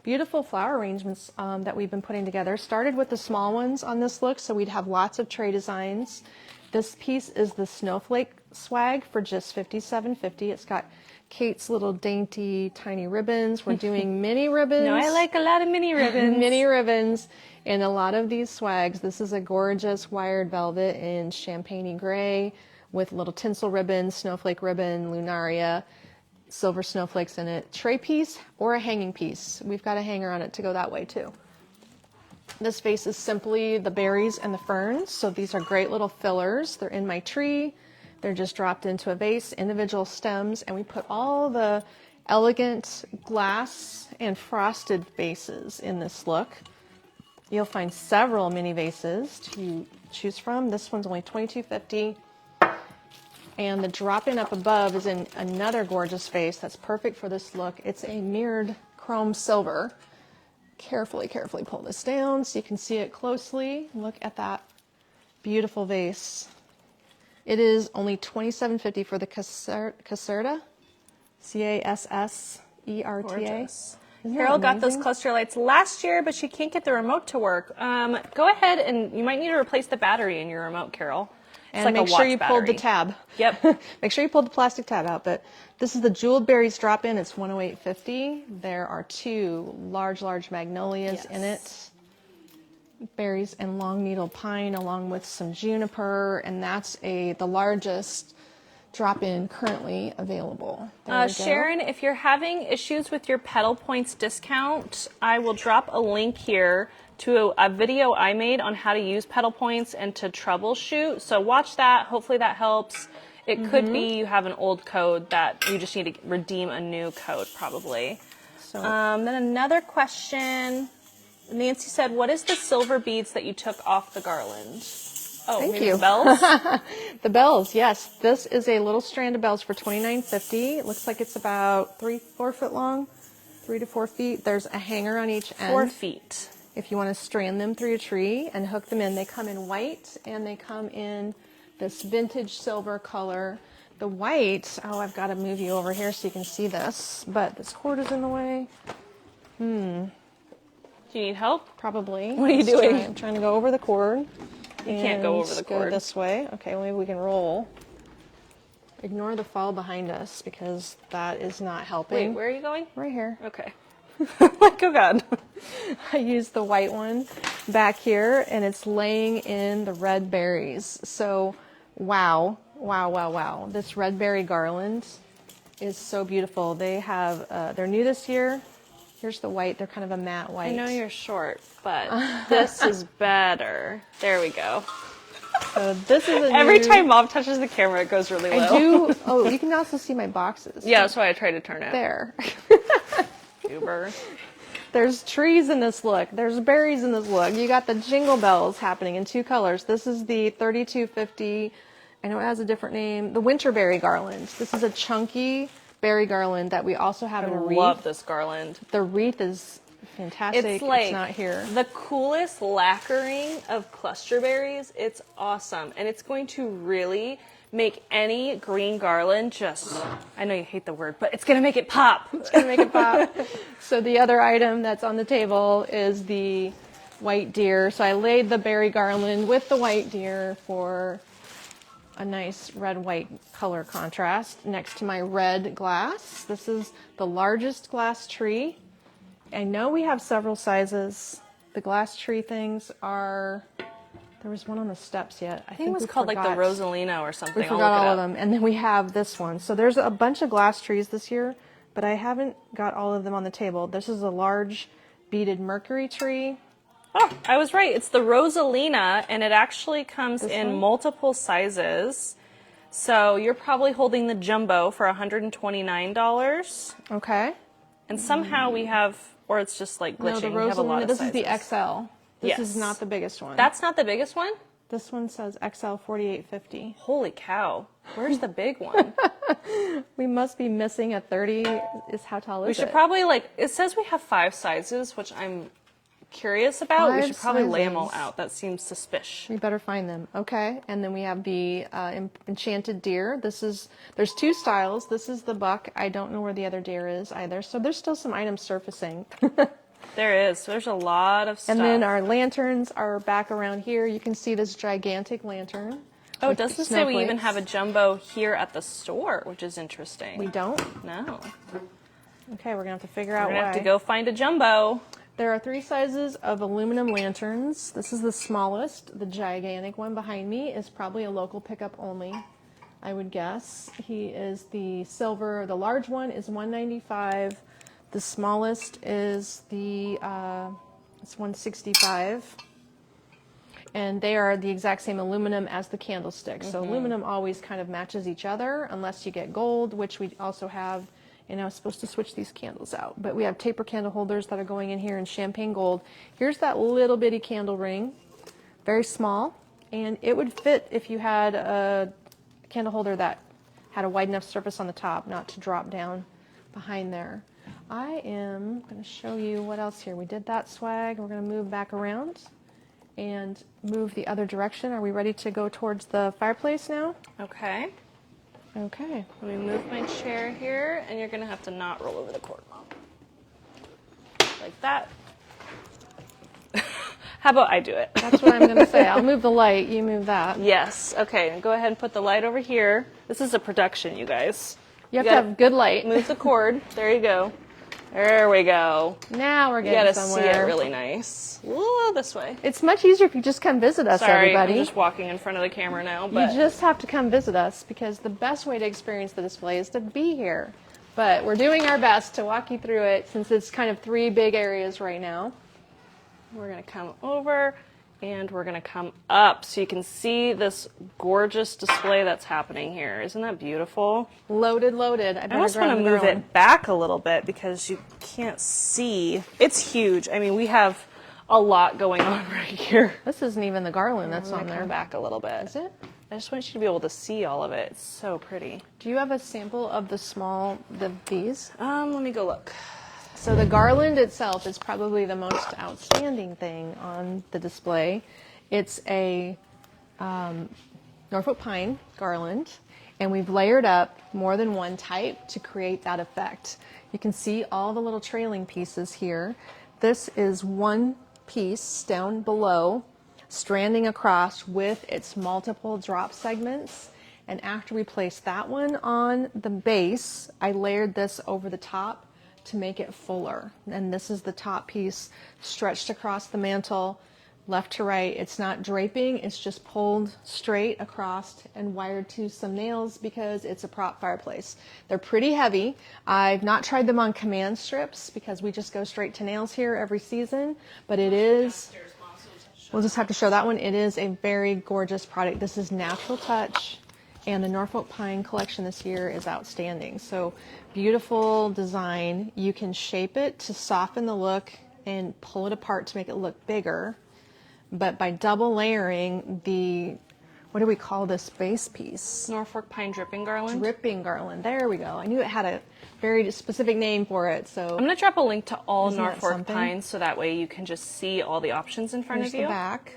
Beautiful flower arrangements that we've been putting together. Started with the small ones on this look, so we'd have lots of tray designs. This piece is the snowflake swag for just $57.50. It's got Kate's little dainty tiny ribbons. We're doing mini ribbons. No, I like a lot of mini ribbons. Mini ribbons and a lot of these swags. This is a gorgeous wired velvet in champagne gray with little tinsel ribbon, snowflake ribbon, lunaria, silver snowflakes in it. Tray piece or a hanging piece. We've got a hanger on it to go that way too. This vase is simply the berries and the ferns. So these are great little fillers. They're in my tree. They're just dropped into a vase, individual stems, and we put all the elegant glass and frosted vases in this look. You'll find several mini vases to choose from. This one's only $22.50. And the drop-in up above is in another gorgeous vase that's perfect for this look. It's a mirrored chrome silver. Carefully pull this down so you can see it closely. Look at that beautiful vase. It is only $27.50 for the Casserta, Casserta. Carol got those cluster lights last year, but she can't get the remote to work. Go ahead, and you might need to replace the battery in your remote, Carol. And make sure you pulled the tab. Yep. Make sure you pulled the plastic tab out. But this is the Jeweled Berries drop-in. It's $108.50. There are 2 large magnolias in it. Berries and long needle pine along with some juniper. And that's the largest drop-in currently available. Sharon, if you're having issues with your Petal Points discount, I will drop a link here to a video I made on how to use Petal Points and to troubleshoot. So watch that. Hopefully that helps. It could be you have an old code that you just need to redeem a new code probably. So then another question. Nancy said, what is the silver beads that you took off the garland? Oh, thank maybe you. The bells? The bells, yes. This is a little strand of bells for $29.50. It looks like it's about 3-4 foot long, 3 to 4 feet. There's a hanger on each end. 4 feet. If you want to strand them through your tree and hook them in, they come in white and they come in this vintage silver color. The white, oh, I've got to move you over here so you can see this, but this cord is in the way. Do you need help? Probably. What are you doing? I'm trying to go over the cord. You can't go over the cord. Go this way. Okay, well, maybe we can roll. Ignore the fall behind us because that is not helping. Wait, where are you going? Right here. Okay. Like, oh God. I used the white one back here, and it's laying in the red berries. So, wow. This red berry garland is so beautiful. They have, they're new this year. Here's the white. They're kind of a matte white. I know you're short, but this is better. There we go. So this is Every time Mom touches the camera, it goes really low. I do. Oh, you can also see my boxes. Yeah, that's why I tried to turn it. There. Uber. There's trees in this look. There's berries in this look. You got the jingle bells happening in 2 colors. This is the $32.50. I know it has a different name. The winterberry garland. This is a chunky berry garland that we also have in a wreath. I love this garland. The wreath is fantastic. It's like not here. The coolest lacquering of cluster berries. It's awesome. And it's going to really make any green garland just, I know you hate the word, but it's going to make it pop. It's going to make it pop. So the other item that's on the table is the white deer. So I laid the berry garland with the white deer for a nice red-white color contrast next to my red glass. This is the largest glass tree. I know we have several sizes. The glass tree things are, there was one on the steps yet. I think it was called like the Rosalina or something. We forgot all of them. And then we have this one. So there's a bunch of glass trees this year, but I haven't got all of them on the table. This is a large beaded mercury tree. Oh, I was right. It's the Rosalina, and it actually comes in multiple sizes. So you're probably holding the jumbo for $129. Okay. And somehow we have, or it's just like glitching. No, the we have a lot Rosalina, of this sizes. is the XL. This Yes. is not the biggest one. That's not the biggest one? This one says XL 4850. Holy cow. Where's the big one? We must be missing a 30. How tall is it? We should probably it says we have 5 sizes, which I'm curious about. We should probably lay them all out. That seems suspicious. We better find them. Okay. And then we have the enchanted deer. There's 2 styles. This is the buck. I don't know where the other deer is either. So there's still some items surfacing. There is. There's a lot of stuff. And then our lanterns are back around here. You can see this gigantic lantern. Oh, it doesn't say we even have a jumbo here at the store, which is interesting. We don't? No. Okay, we're going to have to figure out why. We're going to have to go find a jumbo. There are 3 sizes of aluminum lanterns. This is the smallest. The gigantic one behind me is probably a local pickup only, I would guess. He is the silver. The large one is $195. The smallest is it's $165. And they are the exact same aluminum as the candlestick. So aluminum always kind of matches each other unless you get gold, which we also have. And I was supposed to switch these candles out. But we have taper candle holders that are going in here in champagne gold. Here's that little bitty candle ring. Very small. And it would fit if you had a candle holder that had a wide enough surface on the top, not to drop down behind there. I am going to show you what else here. We did that swag. We're going to move back around and move the other direction. Are we ready to go towards the fireplace now? Okay. Okay. Let me move my chair here, and you're going to have to not roll over the cord. Like that. How about I do it? That's what I'm going to say. I'll move the light. You move that. Yes. Okay. Go ahead and put the light over here. This is a production, you guys. You have to have good light. Move the cord. There you go. There we go. Now we're You getting gotta somewhere. see it really nice. Ooh, this way. It's much easier if you just come visit us, Sorry, everybody. I'm just walking in front of the camera now. But You just have to come visit us because the best way to experience the display is to be here. But we're doing our best to walk you through it since it's kind of 3 big areas right now. we're going to come over and we're going to come up so you can see this gorgeous display that's happening here. Isn't that beautiful? Loaded, loaded. I almost want to move it back a little bit because you can't see. It's huge. I mean, we have a lot going on right here. This isn't even the garland that's on there. Come back a little bit. Is it? I just want you to be able to see all of it. It's so pretty. Do you have a sample of these? Let me go look. So the garland itself is probably the most outstanding thing on the display. It's a Norfolk pine garland, and we've layered up more than one type to create that effect. You can see all the little trailing pieces here. This is one piece down below, stranding across with its multiple drop segments. And after we placed that one on the base, I layered this over the top to make it fuller. And this is the top piece stretched across the mantle, left to right. It's not draping, it's just pulled straight across and wired to some nails because it's a prop fireplace. They're pretty heavy. I've not tried them on command strips because we just go straight to nails here every season, but it is, we'll just have to show that one. It is a very gorgeous product. This is Natural Touch, and the Norfolk Pine collection this year is outstanding. So beautiful design. You can shape it to soften the look and pull it apart to make it look bigger. But by double layering the, what do we call this base piece? Norfolk Pine Dripping Garland. Dripping garland. There we go. I knew it had a very specific name for it. So I'm going to drop a link to all Isn't that Norfolk something? Pines so that way you can just see all the options in front here's of you. the back.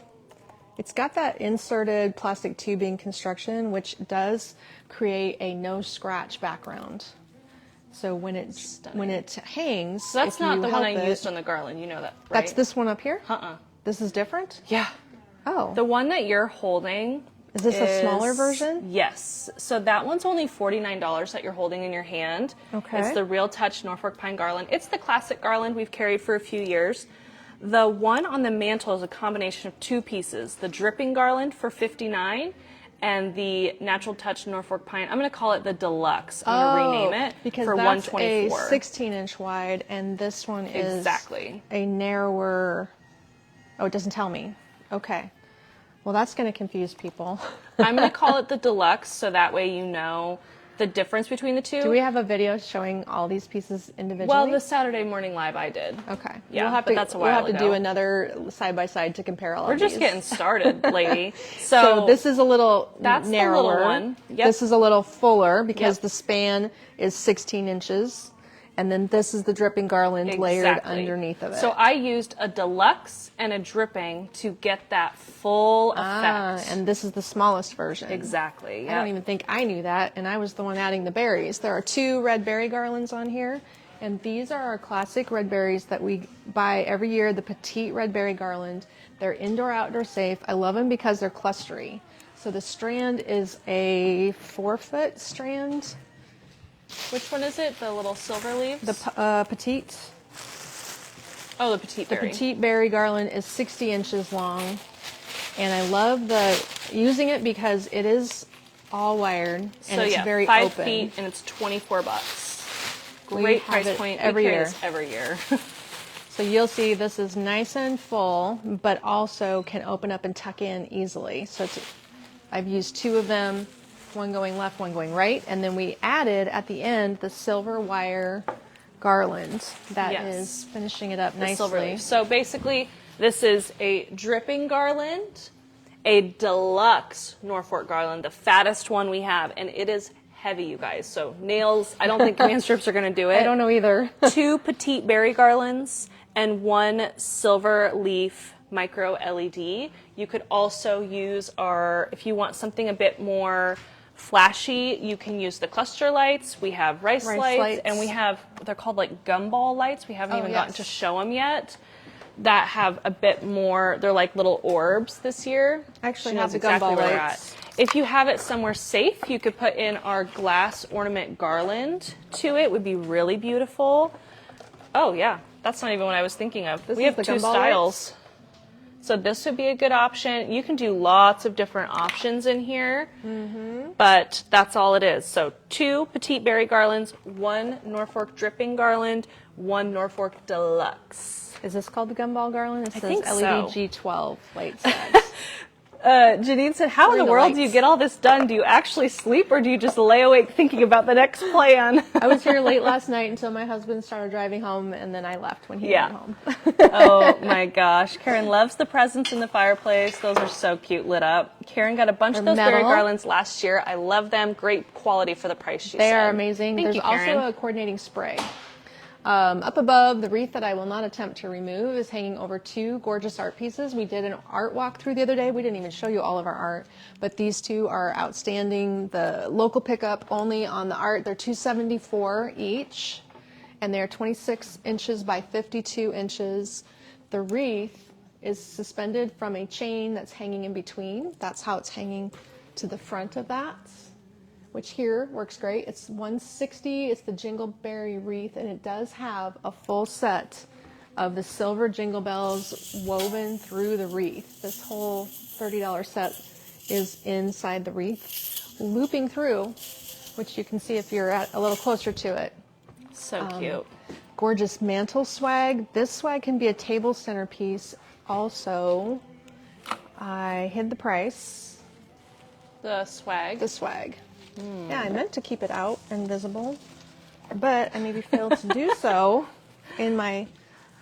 It's got that inserted plastic tubing construction, which does create a no scratch background. So when it hangs, So that's if not you the one help I used it, on the garland. You know that, right? That's this one up here? Uh-uh. This is different? Yeah. Oh. The one that you're holding Is this a smaller version? Yes. So that one's only $49 that you're holding in your hand. Okay. It's the Real Touch Norfolk Pine Garland. It's the classic garland we've carried for a few years. The one on the mantle is a combination of two pieces. The dripping garland for $59 and the Natural Touch Norfolk Pine. I'm going to call it the Deluxe. I'm going to rename it because for that's $124. a 16-inch wide, and this one is a narrower. Oh, it doesn't tell me. Okay. Well, that's going to confuse people. I'm going to call it the Deluxe, so that way you know the difference between the two. Do we have a video showing all these pieces individually? Well, the Saturday Morning Live I did. Okay. Yeah, but that's a while ago. We'll have to do another side-by-side to compare all of these. We're just getting started, lady. So this is a little that's narrower. The little one. Yep. This is a little fuller because the span is 16 inches. And then this is the dripping garland layered underneath of it. So I used a deluxe and a dripping to get that full effect. And this is the smallest version. Exactly. Yep. I don't even think I knew that, and I was the one adding the berries. There are 2 red berry garlands on here, and these are our classic red berries that we buy every year, the petite red berry garland. They're indoor, outdoor safe. I love them because they're clustery. So the strand is a 4-foot strand. Which one is it? The little silver leaves? The petite. Oh, the petite berry. The petite berry garland is 60 inches long, and I love using it because it is all wired and it's very 5 open. feet and it's $24. Great price point. Every year. Every year. So you'll see this is nice and full, but also can open up and tuck in easily. So I've used 2 of them. One going left, one going right, and then we added at the end the silver wire garland that is finishing it up nicely. So basically, this is a dripping garland, a deluxe Norfolk garland, the fattest one we have, and it is heavy, you guys. So nails, I don't think command strips are going to do it. I don't know either. 2 petite berry garlands and 1 silver leaf micro LED. You could also use if you want something a bit more flashy, you can use the cluster lights. We have rice lights, and we have, they're called like gumball lights. We haven't even gotten to show them yet. That have a bit more, they're like little orbs this year. Actually, She have knows the exactly gumball where we're lights. at. If you have it somewhere safe, you could put in our glass ornament garland to it. Would be really beautiful. Oh yeah, that's not even what I was thinking of. We have 2 styles. So this would be a good option. You can do lots of different options in here, but that's all it is. So 2 petite berry garlands, 1 Norfolk dripping garland, 1 Norfolk deluxe. Is this called the gumball garland? It says think LED so. G12 light set. Janine said, how in the world do you get all this done? Do you actually sleep or do you just lay awake thinking about the next plan? I was here late last night until my husband started driving home, and then I left when he went home. Oh my gosh. Karen loves the presents in the fireplace. Those are so cute lit up. Karen got a bunch of those berry garlands last year. I love them. Great quality for the price, she said. They are amazing. Thank There's you, Karen. also a coordinating spray. Up above, the wreath that I will not attempt to remove is hanging over 2 gorgeous art pieces. We did an art walkthrough the other day. We didn't even show you all of our art, but these 2 are outstanding. The local pickup only on the art, they're $274 each, and they're 26 inches by 52 inches. The wreath is suspended from a chain that's hanging in between. That's how it's hanging to the front of that, which here works great. It's $160. It's the Jingleberry wreath, and it does have a full set of the silver jingle bells woven through the wreath. This whole $30 set is inside the wreath, looping through, which you can see if you're a little closer to it. So cute. Gorgeous mantle swag. This swag can be a table centerpiece. Also, I hid the price. The swag. The swag. Yeah, I meant to keep it out and visible, but I maybe failed to do so in my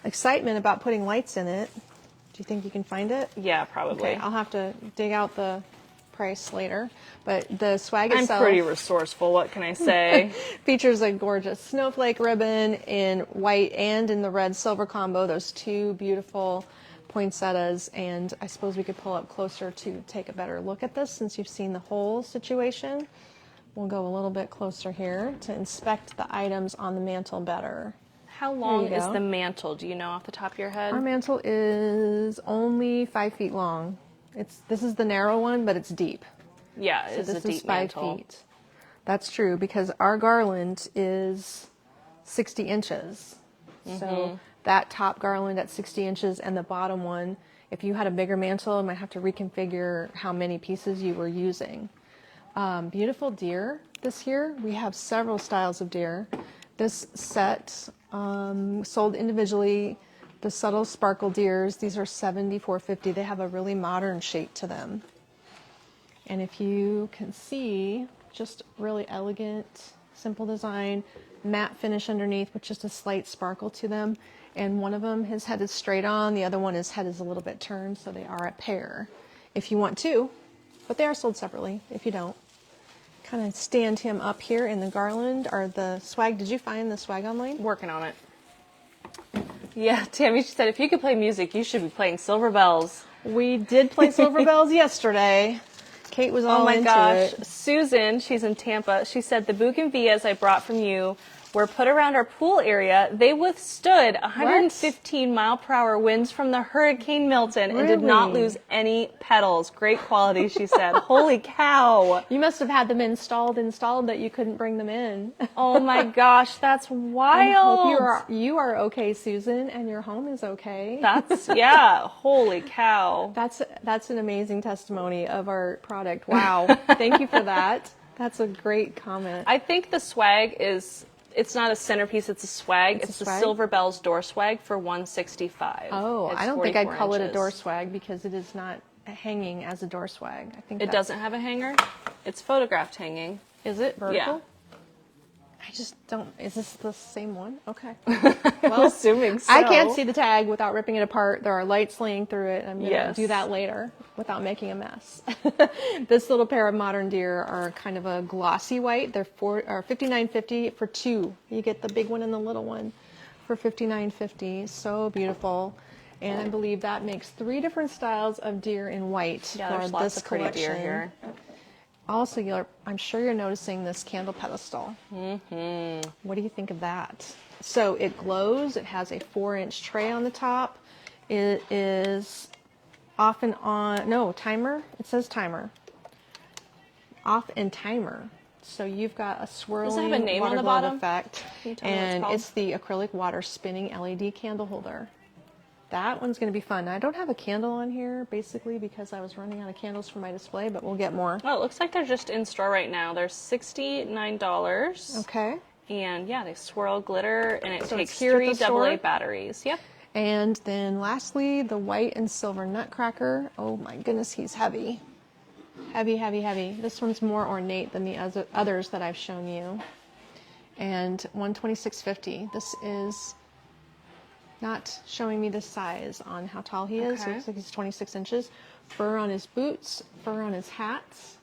excitement about putting lights in it. Do you think you can find it? Yeah, probably. Okay, I'll have to dig out the price later. But the swag itself... I'm pretty resourceful, what can I say? features a gorgeous snowflake ribbon in white and in the red silver combo. Those 2 beautiful poinsettias, and I suppose we could pull up closer to take a better look at this since you've seen the whole situation. We'll go a little bit closer here to inspect the items on the mantle better. How long is the mantle? Do you know off the top of your head? Our mantle is only 5 feet long. This is the narrow one, but it's deep. Yeah, So it's this a is deep 5 mantle. feet. That's true because our garland is 60 inches. So that top garland at 60 inches and the bottom one, if you had a bigger mantle, you might have to reconfigure how many pieces you were using. Beautiful deer this year. We have several styles of deer. This set sold individually. The subtle sparkle deers, these are $74.50. They have a really modern shape to them. And if you can see, just really elegant, simple design, matte finish underneath with just a slight sparkle to them. And one of them, his head is straight on, the other one, his head is a little bit turned, so they are a pair. If you want two, but they are sold separately if you don't. Kind of stand him up here in the garland or the swag. Did you find the swag online? Working on it. Yeah, Tammy, she said, if you could play music, you should be playing Silver Bells. We did play Silver Bells yesterday. Kate was all into it. Susan, she's in Tampa, she said, the bougainvilleas I brought from you were put around our pool area. They withstood 115 mile per hour winds from the Hurricane Milton and did not lose any petals. Great quality, she said. Holy cow. You must have had them installed that you couldn't bring them in. Oh my gosh, that's wild. I hope you are okay, Susan, and your home is okay. That's, yeah, holy cow. That's an amazing testimony of our product. Wow. Thank you for that. That's a great comment. I think the swag is, it's not a centerpiece, it's a swag. It's the Silver Bells door swag for $165. Oh, It's I don't think I'd call it a inches. door swag because it is not hanging as a door swag. I think It doesn't have a hanger? It's photographed hanging. Is it vertical? Yeah. I just don't. Is this the same one? Okay. Well, assuming so. I can't see the tag without ripping it apart. There are lights laying through it. I'm going to Yes. do that later without making a mess. This little pair of modern deer are kind of a glossy white. They're $59.50 for two. You get the big one and the little one for $59.50. So beautiful. And I believe that makes 3 different styles of deer in white Yeah, for there's lots this of pretty collection. deer here. Also, I'm sure you're noticing this candle pedestal. Mm-hmm. What do you think of that? So it glows. It has a 4-inch tray on the top. It is off and on. No, timer. It says timer. Off and timer. So you've got a swirling Does it have a name on water the globe bottom? effect, Can you tell me what it's and called? it's the acrylic water spinning LED candle holder. That one's going to be fun. I don't have a candle on here, basically, because I was running out of candles for my display, but we'll get more. Oh, it looks like they're just in store right now. They're $69. Okay. And yeah, they swirl glitter, and it So takes it's here at 3 the AA store? batteries. Yep. And then lastly, the white and silver nutcracker. Oh my goodness, he's heavy. Heavy, heavy, heavy. This one's more ornate than the others that I've shown you. And $126.50. This is not showing me the size on how tall he is. Okay. It looks like he's 26 inches. Fur on his boots, fur on his hats.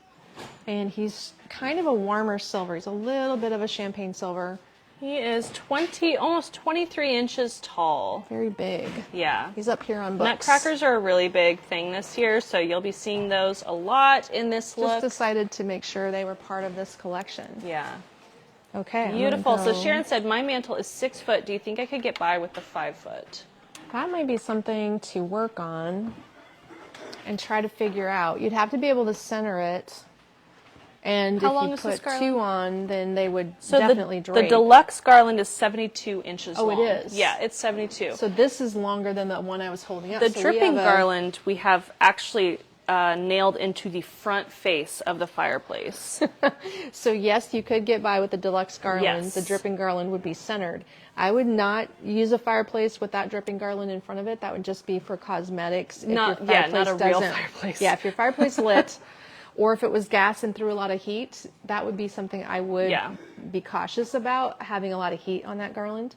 And he's kind of a warmer silver. He's a little bit of a champagne silver. He is almost 23 inches tall. Very big. Yeah. He's up here on books. Nutcrackers are a really big thing this year, so you'll be seeing those a lot in this look. Just decided to make sure they were part of this collection. Yeah. Okay. I'm Beautiful. gonna So Sharon said, my mantle is 6 foot. Do you think I could get by with the 5 foot? That might be something to work on and try to figure out. You'd have to be able to center it. And How if long you is this put garland? 2 on, then they would So definitely the drape. deluxe garland is 72 inches Oh, it long. is? Yeah, it's 72. So this is longer than the one I was holding up. The So we dripping have garland we have actually nailed into the front face of the fireplace. So yes, you could get by with the deluxe garland. Yes. The dripping garland would be centered. I would not use a fireplace with that dripping garland in front of it. That would just be for cosmetics. If Not- your yeah, not fireplace a real doesn't- fireplace. Yeah, if your fireplace lit, or if it was gas and threw a lot of heat, that would be something I would Yeah. be cautious about, having a lot of heat on that garland.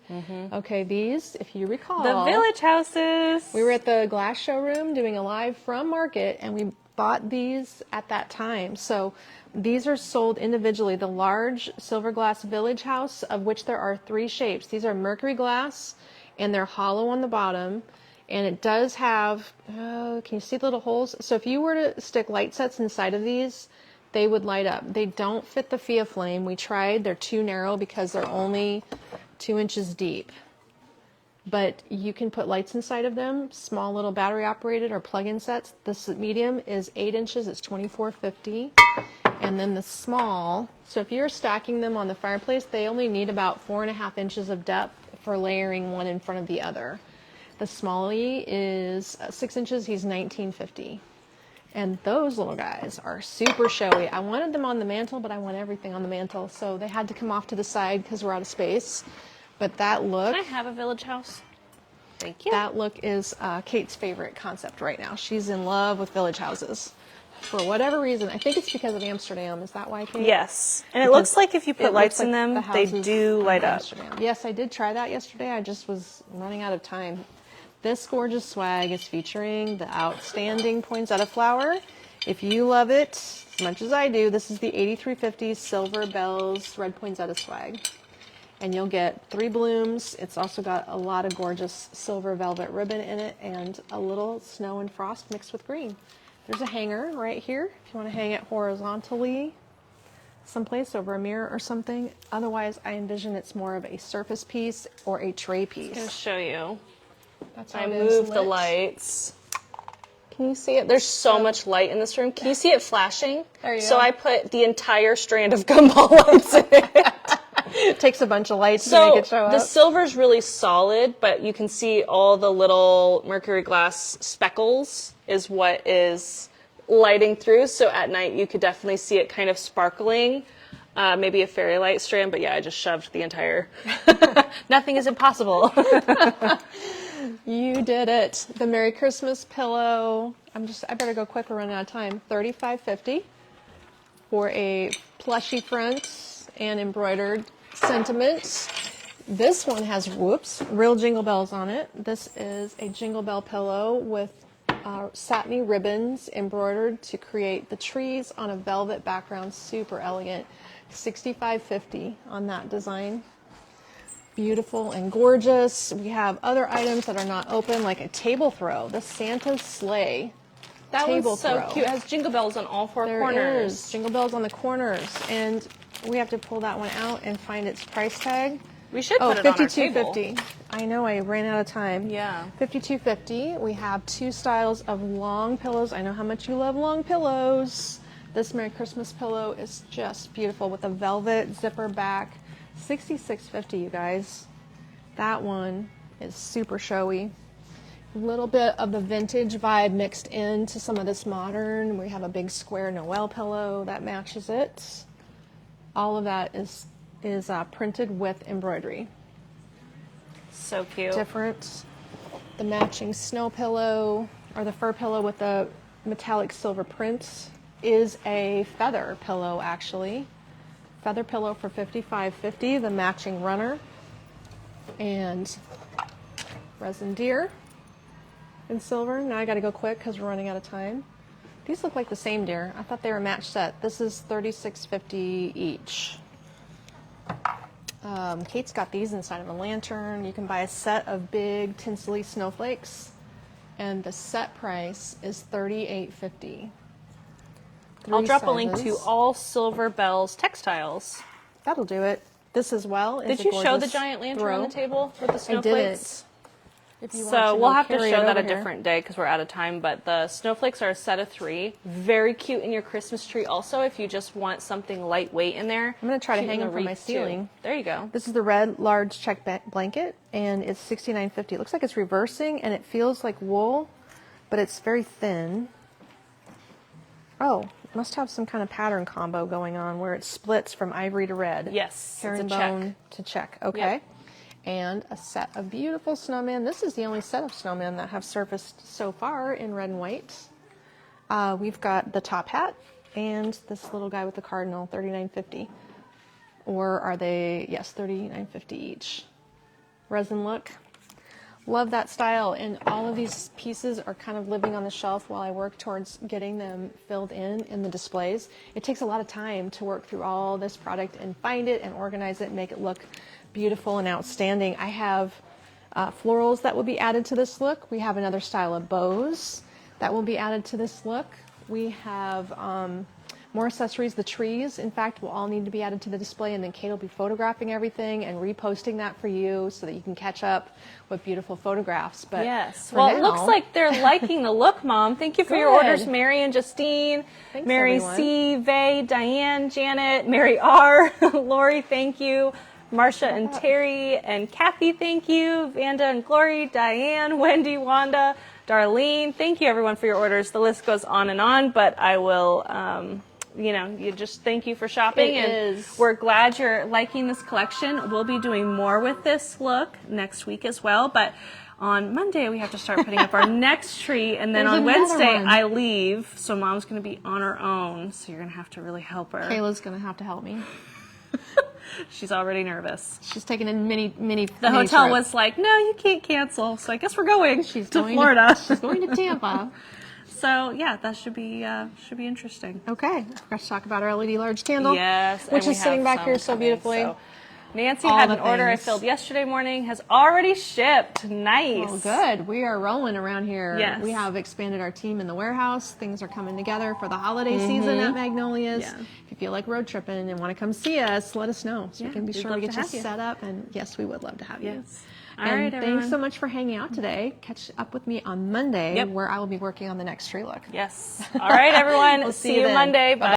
Okay, these, if you recall, The village houses. we were at the glass showroom doing a live from market, and we bought these at that time. So these are sold individually. The large silver glass village house, of which there are 3 shapes. These are mercury glass, and they're hollow on the bottom. And it does have, can you see the little holes? So if you were to stick light sets inside of these, they would light up. They don't fit the Fia Flame. We tried. They're too narrow because they're only 2 inches deep. but you can put lights inside of them, small little battery operated or plug-in sets. This medium is 8 inches, it's $24.50. And then the small, so if you're stacking them on the fireplace, they only need about 4.5 inches of depth for layering one in front of the other. The smallie is 6 inches, he's $19.50. And those little guys are super showy. I wanted them on the mantle, but I want everything on the mantle, so they had to come off to the side because we're out of space. But that look... Can I have a village house? Thank you. That look is Kate's favorite concept right now. She's in love with village houses. For whatever reason, I think it's because of Amsterdam. Is that why, Kate? Yes. And it Because looks like if you put lights in them, they do light up. Amsterdam. Yes, I did try that yesterday. I just was running out of time. This gorgeous swag is featuring the outstanding poinsettia flower. If you love it as much as I do, this is the 8350 Silver Bells Red Poinsettia swag. And you'll get 3 blooms. It's also got a lot of gorgeous silver velvet ribbon in it and a little snow and frost mixed with green. There's a hanger right here if you want to hang it horizontally someplace over a mirror or something. Otherwise, I envision it's more of a surface piece or a tray piece. I'm going to show you. That's how I it is moved the lit. lights. Can you see it? There's so much light in this room. Can you see it flashing? There you So go. I put the entire strand of gumball lights in it. It takes a bunch of lights to So make it show the up. silver's really solid, but you can see all the little mercury glass speckles is what is lighting through. So at night you could definitely see it kind of sparkling. Maybe a fairy light strand, but yeah, I just shoved the entire... Nothing is impossible. You did it. The Merry Christmas pillow. I better go quick, we're running out of time. $35.50 for a plushy front and embroidered sentiment. This one has, real jingle bells on it. This is a jingle bell pillow with satiny ribbons embroidered to create the trees on a velvet background. Super elegant. $65.50 on that design. Beautiful and gorgeous. We have other items that are not open, like a table throw. The Santa's sleigh. That table one's so throw. cute. It has jingle bells on all 4 There corners. is jingle bells on the corners, and we have to pull that one out and find its price tag. We should put it on our table. $52.50. I know, I ran out of time. Yeah. $52.50. We have 2 styles of long pillows. I know how much you love long pillows. This Merry Christmas pillow is just beautiful with a velvet zipper back. $66.50, you guys. That one is super showy. A little bit of the vintage vibe mixed into some of this modern. We have a big square Noel pillow that matches it. All of that is printed with embroidery. So cute. Different. The matching snow pillow, or the fur pillow with the metallic silver print, is a feather pillow, actually. Feather pillow for $55.50. The matching runner. And resin deer in silver. Now I gotta go quick because we're running out of time. These look like the same deer. I thought they were a match set. This is $36.50 each. Kate's got these inside of a lantern. You can buy a set of big tinsely snowflakes, and the set price is $38.50. I'll drop a link to all Silver Bells Textiles. That'll do it. This as well is Did you a show the gorgeous giant lantern throw. on the table with the I snowflakes? didn't. If you want So we'll have to carry show it that a over here. different day because we're out of time. But the snowflakes are a set of 3. Very cute in your Christmas tree. Also, if you just want something lightweight in there. I'm going to try to cute hang in them the from my wreath, too. ceiling. There you go. This is the red large check blanket, and it's $69.50. It looks like it's reversing, and it feels like wool, but it's very thin. Oh, it must have some kind of pattern combo going on where it splits from ivory to red. Yes, it's a Herringbone to check. Okay. Yep. And a set of beautiful snowmen. This is the only set of snowmen that have surfaced so far in red and white. We've got the top hat and this little guy with the cardinal, $39.50. Or are they, yes, $39.50 each. Resin look. Love that style, and all of these pieces are kind of living on the shelf while I work towards getting them filled in the displays. It takes a lot of time to work through all this product and find it and organize it and make it look beautiful and outstanding. I have florals that will be added to this look. We have another style of bows that will be added to this look. We have more accessories. The trees, in fact, will all need to be added to the display, and then Kate will be photographing everything and reposting that for you so that you can catch up with beautiful photographs. But yes, for well, now, it looks like they're liking the look, Mom. Thank you for your Good. orders, Mary and Justine, Thanks, Mary everyone. C, Vay, Diane, Janet, Mary R, Lori, thank you. Marcia and Terry and Kathy, thank you. Vanda and Glory, Diane, Wendy, Wanda, Darlene, thank you everyone for your orders. The list goes on, but I will, you just thank you for shopping. We're glad you're liking this collection. We'll be doing more with this look next week as well, but on Monday we have to start putting up our next tree, and then There's on another Wednesday one. I leave, so Mom's going to be on her own, so you're going to have to really help her. Kayla's going to have to help me. She's already nervous. She's taking a mini. The hotel was like, no, you can't cancel. So I guess we're going. She's to going Florida. She's going to Tampa. So yeah, that should be interesting. Okay, I forgot to talk about our LED large candle. Yes, which and is we sitting have back here some so coming, beautifully. so Nancy All had the an order I things. filled yesterday morning, has already shipped. Nice. Well, good. We are rolling around here. Yes. We have expanded our team in the warehouse. Things are coming together for the holiday season at Magnolias. Yeah. If you feel like road tripping and want to come see us, let us know so we can be we'd sure love we get to you have you. set up. And yes, we would love to have you. Yes. All And right, everyone. thanks so much for hanging out today. Catch up with me on Monday Yep. where I will be working on the next tree look. Yes. All right, everyone. We'll see see you you then. Monday. Bye-bye. Bye.